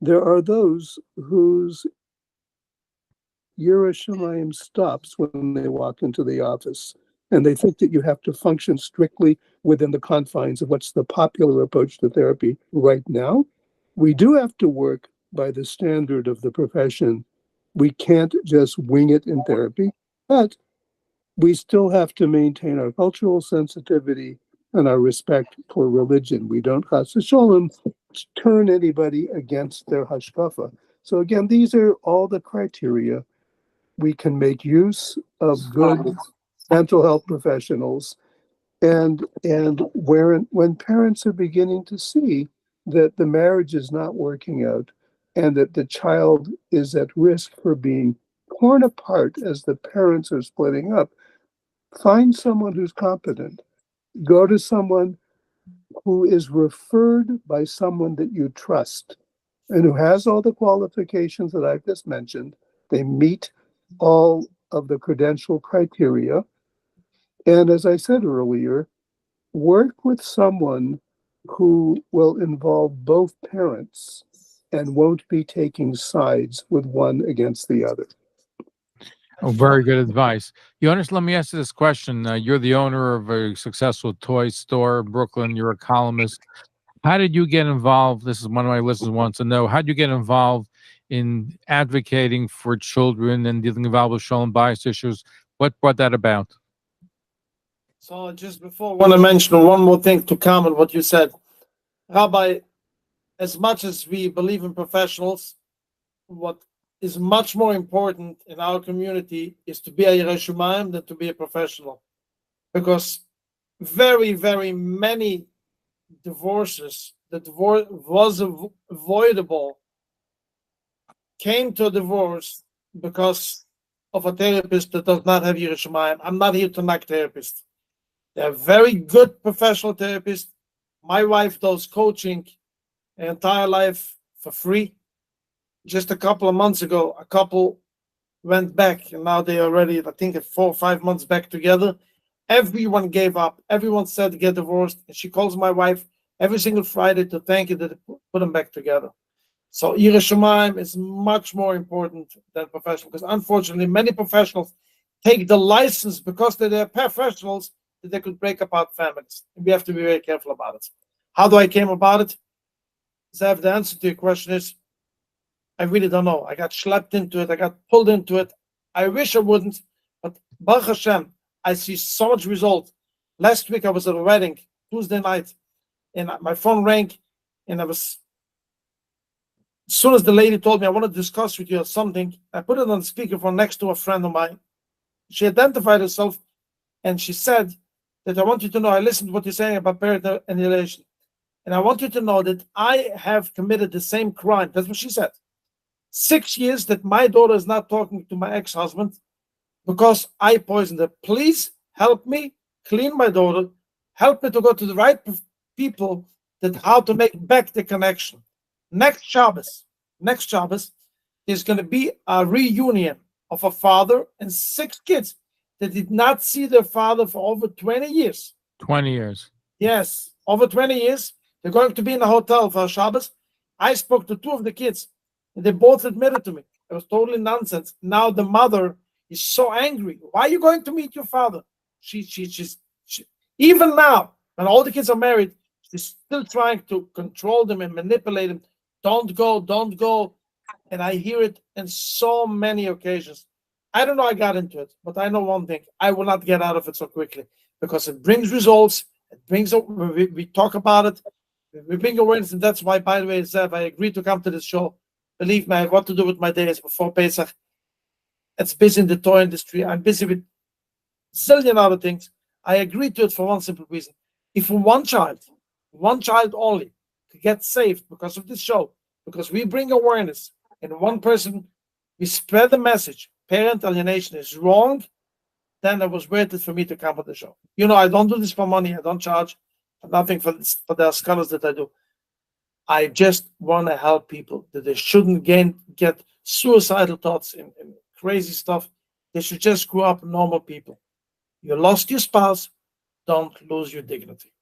there are those whose Yiras Shamayim stops when they walk into the office, and they think that you have to function strictly within the confines of what's the popular approach to therapy right now. We do have to work by the standard of the profession. We can't just wing it in therapy, but we still have to maintain our cultural sensitivity and our respect for religion. We don't, chas v'sholem, turn anybody against their hashkafa. So again, these are all the criteria. We can make use of good mental health professionals, and when parents are beginning to see that the marriage is not working out and that the child is at risk for being torn apart as the parents are splitting up, find someone who's competent. Go to someone who is referred by someone that you trust and who has all the qualifications that I've just mentioned. They meet all of the credential criteria. And as I said earlier, work with someone who will involve both parents and won't be taking sides with one against the other. Oh, very good advice. Jonas, let me ask you this question. You're the owner of a successful toy store in Brooklyn. You're a columnist. How did you get involved? This is one of my listeners wants to know. How did you get involved in advocating for children and dealing with shalom bias issues? What brought that about? So just before, I want to mention one more thing to comment what you said. Rabbi, as much as we believe in professionals, what is much more important in our community is to be a Yiras Shamayim than to be a professional. Because very, very many divorces the divorce was avoidable came to a divorce because of a therapist that does not have Yiras Shamayim. I'm not here to knock therapists. They're very good professional therapists. My wife does coaching her entire life for free. Just a couple of months ago, a couple went back, and now they already, I think, 4 or 5 months back together. Everyone gave up. Everyone said to get divorced. And she calls my wife every single Friday to thank you that they put them back together. So Yiras Shamayim is much more important than professional, because unfortunately many professionals take the license because they're professionals that they could break apart families. And we have to be very careful about it. How do I came about it? Zev, the answer to your question is, I really don't know. I got schlepped into it. I got pulled into it. I wish I wouldn't, but Baruch Hashem, I see so much result. Last week I was at a wedding, Tuesday night, and my phone rang, and as soon as the lady told me, I want to discuss with you something, I put it on speakerphone next to a friend of mine. She identified herself, and she said that I want you to know, I listened to what you're saying about parental alienation, and I want you to know that I have committed the same crime. That's what she said. 6 years that my daughter is not talking to my ex-husband because I poisoned her. Please help me clean my daughter. Help me to go to the right people that how to make back the connection. Next Shabbos, there's going to be a reunion of a father and 6 kids that did not see their father for over 20 years. 20 years. Yes, over 20 years. They're going to be in a hotel for Shabbos. I spoke to 2 of the kids, and they both admitted to me it was totally nonsense. Now the mother is so angry. Why are you going to meet your father? She's even now, when all the kids are married, she's still trying to control them and manipulate them. Don't go. And I hear it in so many occasions. I don't know I got into it, but I know one thing. I will not get out of it so quickly because it brings results. It brings, we talk about it. We bring awareness, and that's why, by the way, Zev, I agreed to come to this show. Believe me, I have what to do with my days before Pesach. It's busy in the toy industry. I'm busy with a zillion other things. I agreed to it for one simple reason. If one child only, to get saved because of this show, because we bring awareness, and one person, we spread the message, parental alienation is wrong, then it was worth it for me to come on the show. You know, I don't do this for money. I don't charge nothing for the scholars that I do. I just want to help people that they shouldn't get suicidal thoughts and crazy stuff. They should just grow up normal people. You lost your spouse, don't lose your dignity.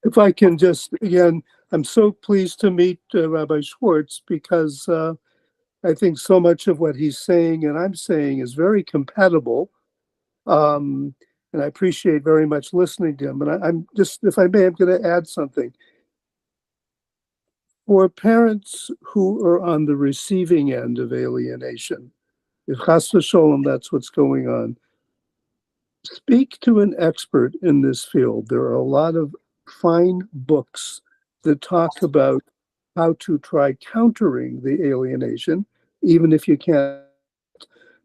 If I can just, again, I'm so pleased to meet Rabbi Schwartz because I think so much of what he's saying and I'm saying is very compatible. And I appreciate very much listening to him. And I'm just, if I may, I'm going to add something. For parents who are on the receiving end of alienation, if chas v'sholom, that's what's going on, speak to an expert in this field. There are a lot of fine books that talk about how to try countering the alienation, even if you can't.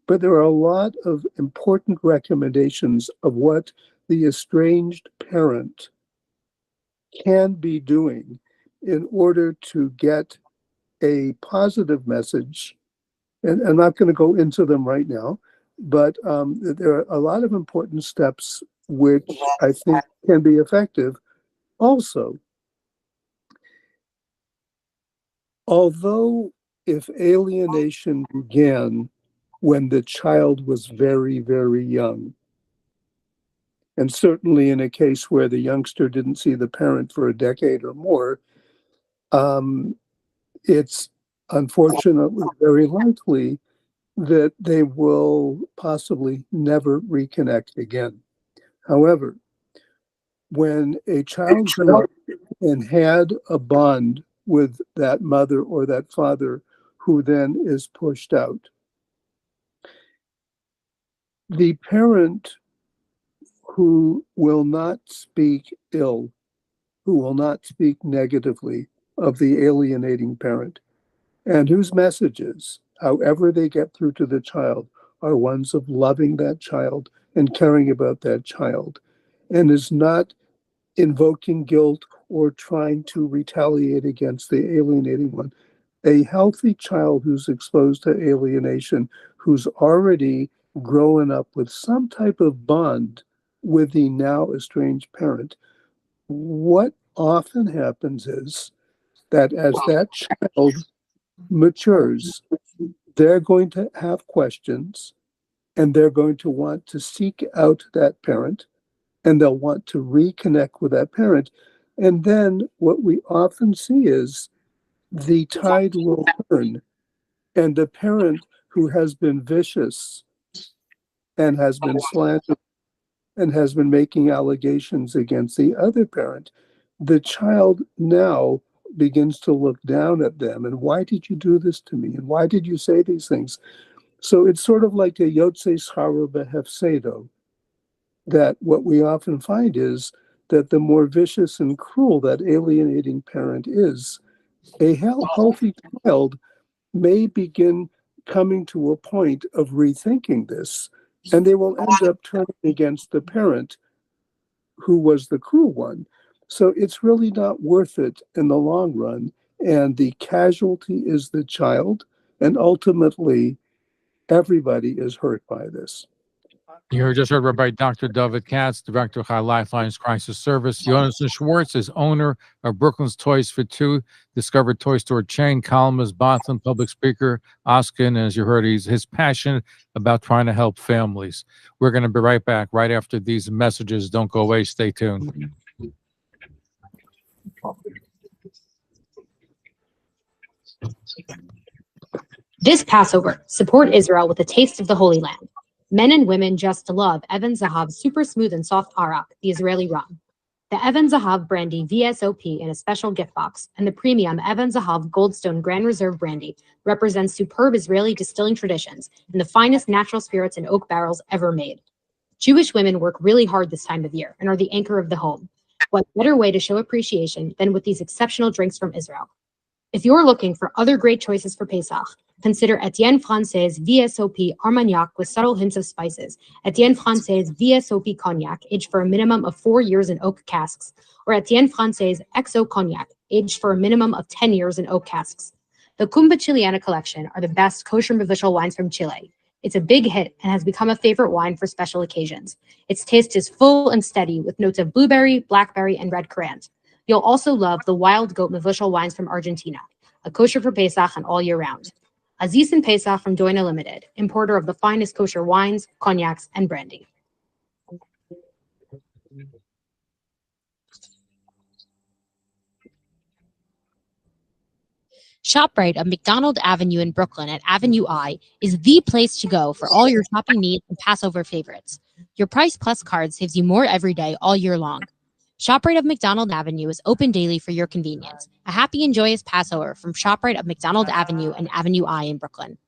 But there are a lot of important recommendations of what the estranged parent can be doing in order to get a positive message. And I'm not going to go into them right now, but there are a lot of important steps which I think can be effective. Also, although if alienation began when the child was very, very young, and certainly in a case where the youngster didn't see the parent for a decade or more, it's unfortunately very likely that they will possibly never reconnect again. However, when a child grew up and had a bond with that mother or that father who then is pushed out, the parent who will not speak ill, who will not speak negatively of the alienating parent, and whose messages, however they get through to the child, are ones of loving that child and caring about that child, and is not invoking guilt or trying to retaliate against the alienating one. A healthy child who's exposed to alienation, who's already grown up with some type of bond with the now estranged parent, what often happens is that as that child matures, they're going to have questions and they're going to want to seek out that parent and they'll want to reconnect with that parent. And then what we often see is the tide will turn, and the parent who has been vicious and has been slandered and has been making allegations against the other parent, the child now begins to look down at them. And why did you do this to me? And why did you say these things? So it's sort of like a Yotze Scharo Behefsedo, that what we often find is that the more vicious and cruel that alienating parent is, a healthy child may begin coming to a point of rethinking this, and they will end up turning against the parent who was the cruel one. So it's really not worth it in the long run, and the casualty is the child, and ultimately everybody is hurt by this. You just heard Rabbi Dr. David Katz, Director of Lifeline's Crisis Service. Yonasan Schwartz is owner of Brooklyn's Toys for Two, discovered toy store chain, columnist, Badchan, public speaker, Askan. As you heard, his passion about trying to help families. We're going to be right back right after these messages. Don't go away. Stay tuned. This Passover, support Israel with a taste of the Holy Land. Men and women just love Even Zahav super smooth and soft arak, the Israeli rum. The Even Zahav brandy VSOP in a special gift box, and the premium Even Zahav Goldstone Grand Reserve brandy represents superb Israeli distilling traditions and the finest natural spirits in oak barrels ever made. Jewish women work really hard this time of year and are the anchor of the home. What better way to show appreciation than with these exceptional drinks from Israel? If you're looking for other great choices for Pesach, consider Etienne Francaise VSOP Armagnac with subtle hints of spices, Etienne Francaise VSOP Cognac, aged for a minimum of 4 years in oak casks, or Etienne Francaise XO Cognac, aged for a minimum of 10 years in oak casks. The Cumba Chileana collection are the best kosher provincial wines from Chile. It's a big hit and has become a favorite wine for special occasions. Its taste is full and steady with notes of blueberry, blackberry, and red currant. You'll also love the Wild Goat Mevushal wines from Argentina, a kosher for Pesach and all year round. Aziz and Pesach from Doina Limited, importer of the finest kosher wines, cognacs, and brandy. ShopRite of McDonald Avenue in Brooklyn at Avenue I is the place to go for all your shopping needs and Passover favorites. Your Price Plus card saves you more every day all year long. ShopRite of McDonald Avenue is open daily for your convenience. A happy and joyous Passover from ShopRite of McDonald Avenue and Avenue I in Brooklyn.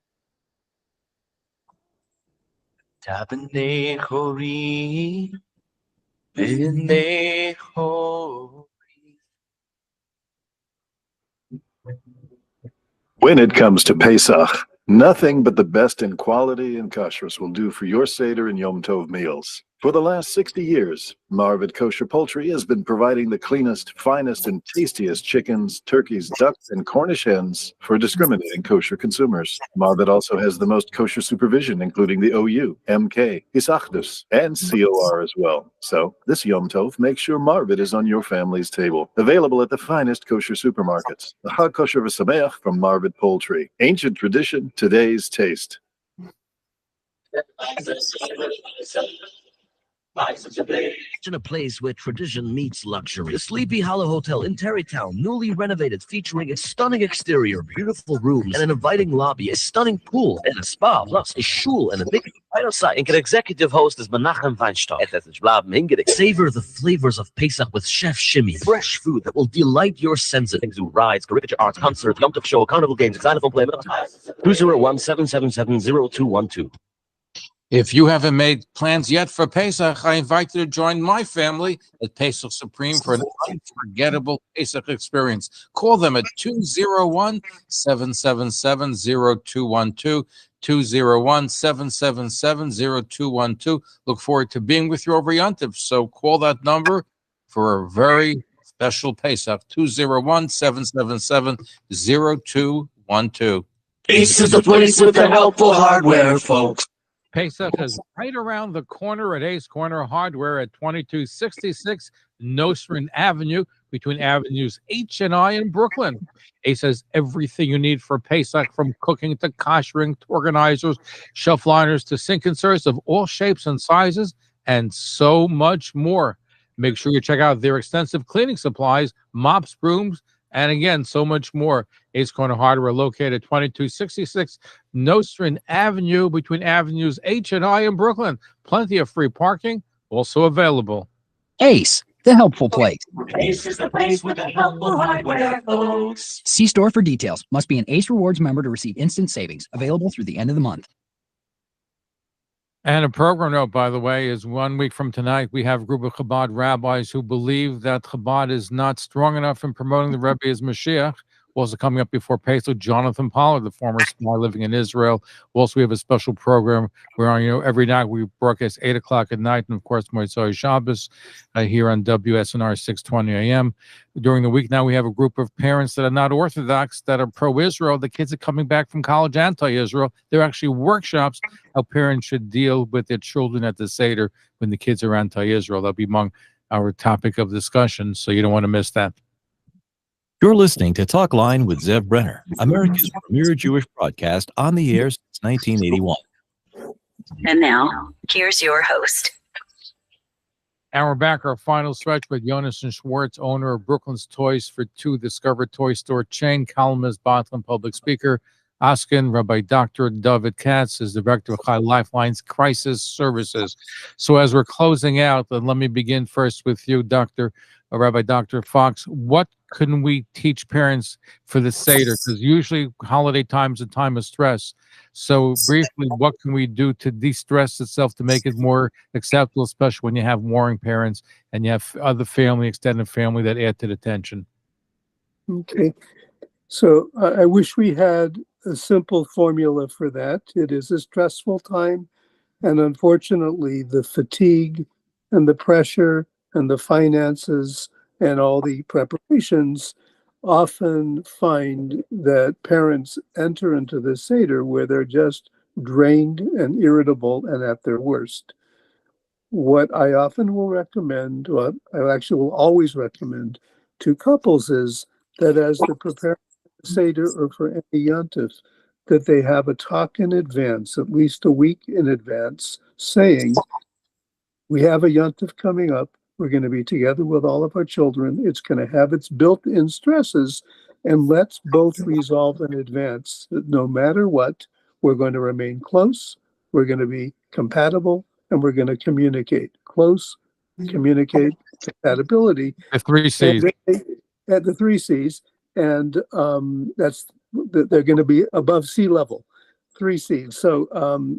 When it comes to Pesach, nothing but the best in quality and kashrus will do for your Seder and Yom Tov meals. For the last 60 years, Marvet Kosher Poultry has been providing the cleanest, finest, and tastiest chickens, turkeys, ducks, and Cornish hens for discriminating kosher consumers. Marvet also has the most kosher supervision, including the OU, MK, Isachdus, and COR as well. So, this Yom Tov, make sure Marvet is on your family's table. Available at the finest kosher supermarkets. The Chag Kosher V'Sameach from Marvet Poultry. Ancient tradition, today's taste. In a place where tradition meets luxury. The Sleepy Hollow Hotel in Terrytown, newly renovated, featuring a stunning exterior, beautiful rooms, and an inviting lobby, a stunning pool, and a spa, plus a shul and a big title site. And executive host is Menachem Weinstock. Savor the flavors of Pesach with Chef Shimmy. Fresh food that will delight your senses. Zoo rides, caricature arts, concerts, Yom Tov show, carnival games, xylophone play. 201-777-0212. If you haven't made plans yet for Pesach, I invite you to join my family at Pesach Supreme for an unforgettable Pesach experience. Call them at 201-777-0212, 201-777-0212. Look forward to being with you over Yontif. So call that number for a very Special Pesach, 201-777-0212. Ace is the place with the helpful hardware, folks. Pesach is right around the corner at Ace Corner Hardware at 2266 Nostrand Avenue, between Avenues H and I in Brooklyn. Ace has everything you need for Pesach, from cooking to koshering to organizers, shelf liners to sink inserts of all shapes and sizes, and so much more. Make sure you check out their extensive cleaning supplies, mops, brooms, and again, so much more. Ace Corner Hardware, located at 2266 Nostrand Avenue, between Avenues H and I in Brooklyn. Plenty of free parking, also available. Ace, the helpful place. Ace is the place with the helpful hardware, folks. See store for details. Must be an Ace Rewards member to receive instant savings. Available through the end of the month. And a program note, by the way, is 1 week from tonight, we have a group of Chabad rabbis who believe that Chabad is not strong enough in promoting the Rebbe as Mashiach. Also coming up before Pesach, Jonathan Pollard, the former spy living in Israel. Also, we have a special program where, every night we broadcast 8 o'clock at night, and of course, Motzei Shabbos here on WSNR 620 AM. During the week now, we have a group of parents that are not Orthodox, that are pro-Israel. The kids are coming back from college anti-Israel. They're actually workshops how parents should deal with their children at the Seder when the kids are anti-Israel. That'll be among our topic of discussion, so you don't want to miss that. You're listening to Talkline with Zev Brenner, America's premier Jewish broadcast, on the air since 1981. And now, here's your host. And we're back, our final stretch with Yonasan Schwartz, owner of Brooklyn's Toys for Two Discover Toy Store chain, columnist, Badchan public speaker. Askan, Rabbi Dr. David Katz is director of Lifeline's Crisis Services. So as we're closing out, let me begin first with you, Rabbi Dr. Fox. What can we teach parents for the Seder? Because usually holiday time is a time of stress. So briefly, what can we do to de-stress itself, to make it more acceptable, especially when you have warring parents and you have other family, extended family, that add to the tension? Okay. So I wish we had a simple formula for that. It is a stressful time. And unfortunately, the fatigue and the pressure and the finances and all the preparations often find that parents enter into the Seder where they're just drained and irritable and at their worst. What I often will recommend, what I actually will always recommend to couples, is that as they're preparing for the Seder or for any Yontif, that they have a talk in advance, at least a week in advance, saying, we have a Yontif coming up. We're going to be together with all of our children. It's going to have its built-in stresses, and let's both resolve in advance that no matter what, we're going to remain close, we're going to be compatible, and we're going to communicate. Close, communicate, compatibility. The 3 C's. At the 3 C's, and they're going to be above sea level. 3 C's. So,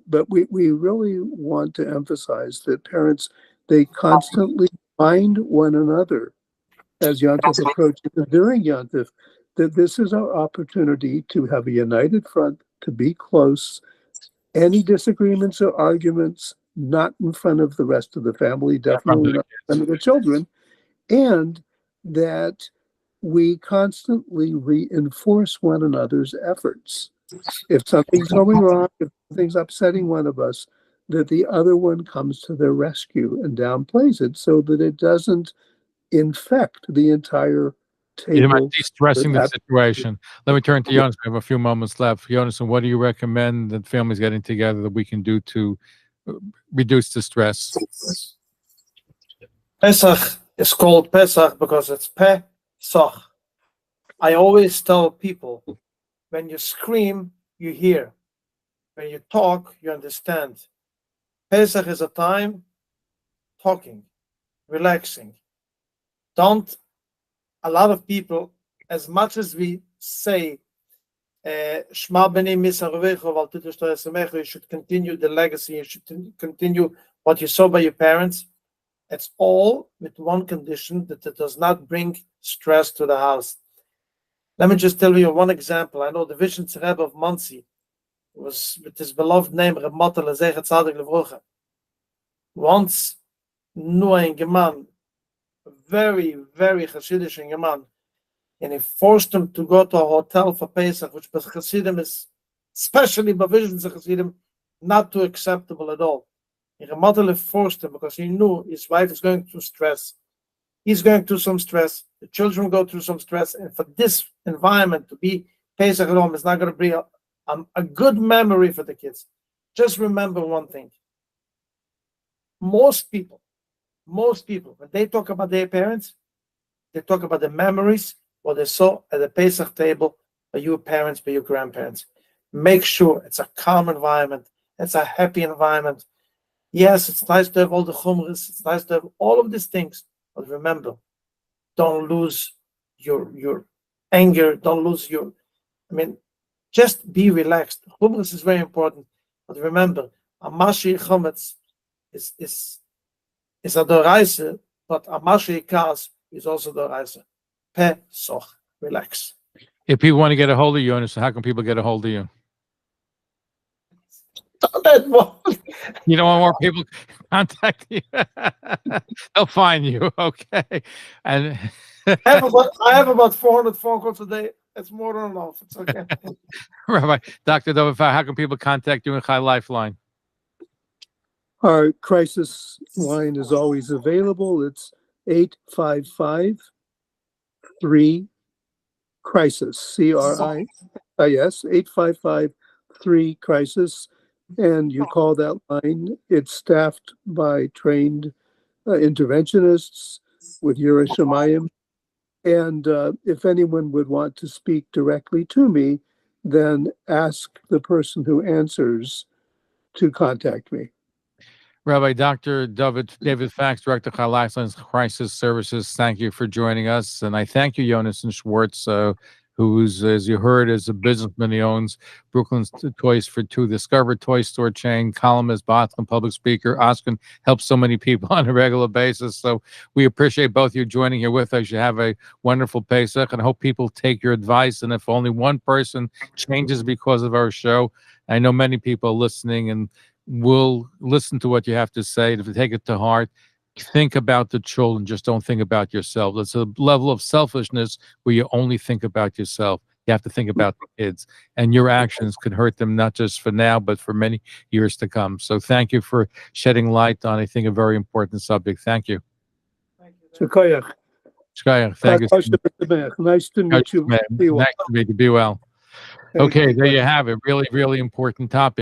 but we really want to emphasize that parents, they constantly remind one another as Yontif approaches and during Yontif that this is our opportunity to have a united front, to be close. Any disagreements or arguments, not in front of the rest of the family, definitely not in front of the children, and that we constantly reinforce one another's efforts. If something's going wrong, if something's upsetting one of us, that the other one comes to their rescue and downplays it so that it doesn't infect the entire table. You might be stressing the situation. Let me turn to Jonas. We have a few moments left. Jonas, what do you recommend that families getting together that we can do to reduce the stress? Pesach is called Pesach because it's Pesach. I always tell people, when you scream, you hear. When you talk, you understand. Pesach is a time talking, relaxing. A lot of people, as much as we say, Shema b'nei misarevecha v'al titashto esamecha, you should continue the legacy, you should continue what you saw by your parents. It's all with one condition, that it does not bring stress to the house. Let me just tell you one example. I know the Vision Rebbe of Monsey was with his beloved name, Reb Motel Zechat Tzadik Levrocha. Once, nur ein Gemann, very, very Hasidic young man, and he forced him to go to a hotel for Pesach, which was Hasidim is, especially by visions of Hasidim, not too acceptable at all. And the mother forced him because he knew his wife is going through stress. He's going through some stress. The children go through some stress. And for this environment to be Pesach at home is not going to be a good memory for the kids. Just remember one thing. Most people, when they talk about their parents, they talk about the memories what they saw at the Pesach table by your parents, by your grandparents. Make sure it's a calm environment. It's a happy environment. Yes, it's nice to have all the chumras. It's nice to have all of these things. But remember, don't lose your anger. Don't lose just be relaxed. Chumras is very important. But remember, a mashi chumetz is a doraisa, but a mashi kas is also doraisa. Pesach, relax. If people want to get a hold of you, Yonasan, how can people get a hold of you? You don't want more people contact you. They'll find you, okay? And I have about 400 phone calls a day. It's more than enough. It's okay. Rabbi, Dr. David, how can people contact you in Chai Lifeline? Our crisis line is always available. It's 855-3-CRISIS, C-R-I-S, 855-3-CRISIS. And you call that line. It's staffed by trained interventionists with Yireh Shamayim. And if anyone would want to speak directly to me, then ask the person who answers to contact me. Rabbi Dr. David Fax, Director of Lifeline's Crisis Services, thank you for joining us. And I thank you, Yonasan Schwartz, who's, as you heard, is a businessman. He owns Brooklyn's Toys for Two, Discover Toy Store chain, columnist, Badchan, public speaker. Askan helps so many people on a regular basis. So we appreciate both you joining here with us. You have a wonderful Pesach, and I hope people take your advice. And if only one person changes because of our show, I know many people are listening and will listen to what you have to say. If you take it to heart, think about the children, just don't think about yourself. It's a level of selfishness where you only think about yourself. You have to think about the kids, and your actions could hurt them, not just for now, but for many years to come. So thank you for shedding light on, I think, a very important subject. Thank you. Shkoyach. Thank you. Nice to meet you. Nice to meet you. Be well. Okay, there you have it. Really, really important topic.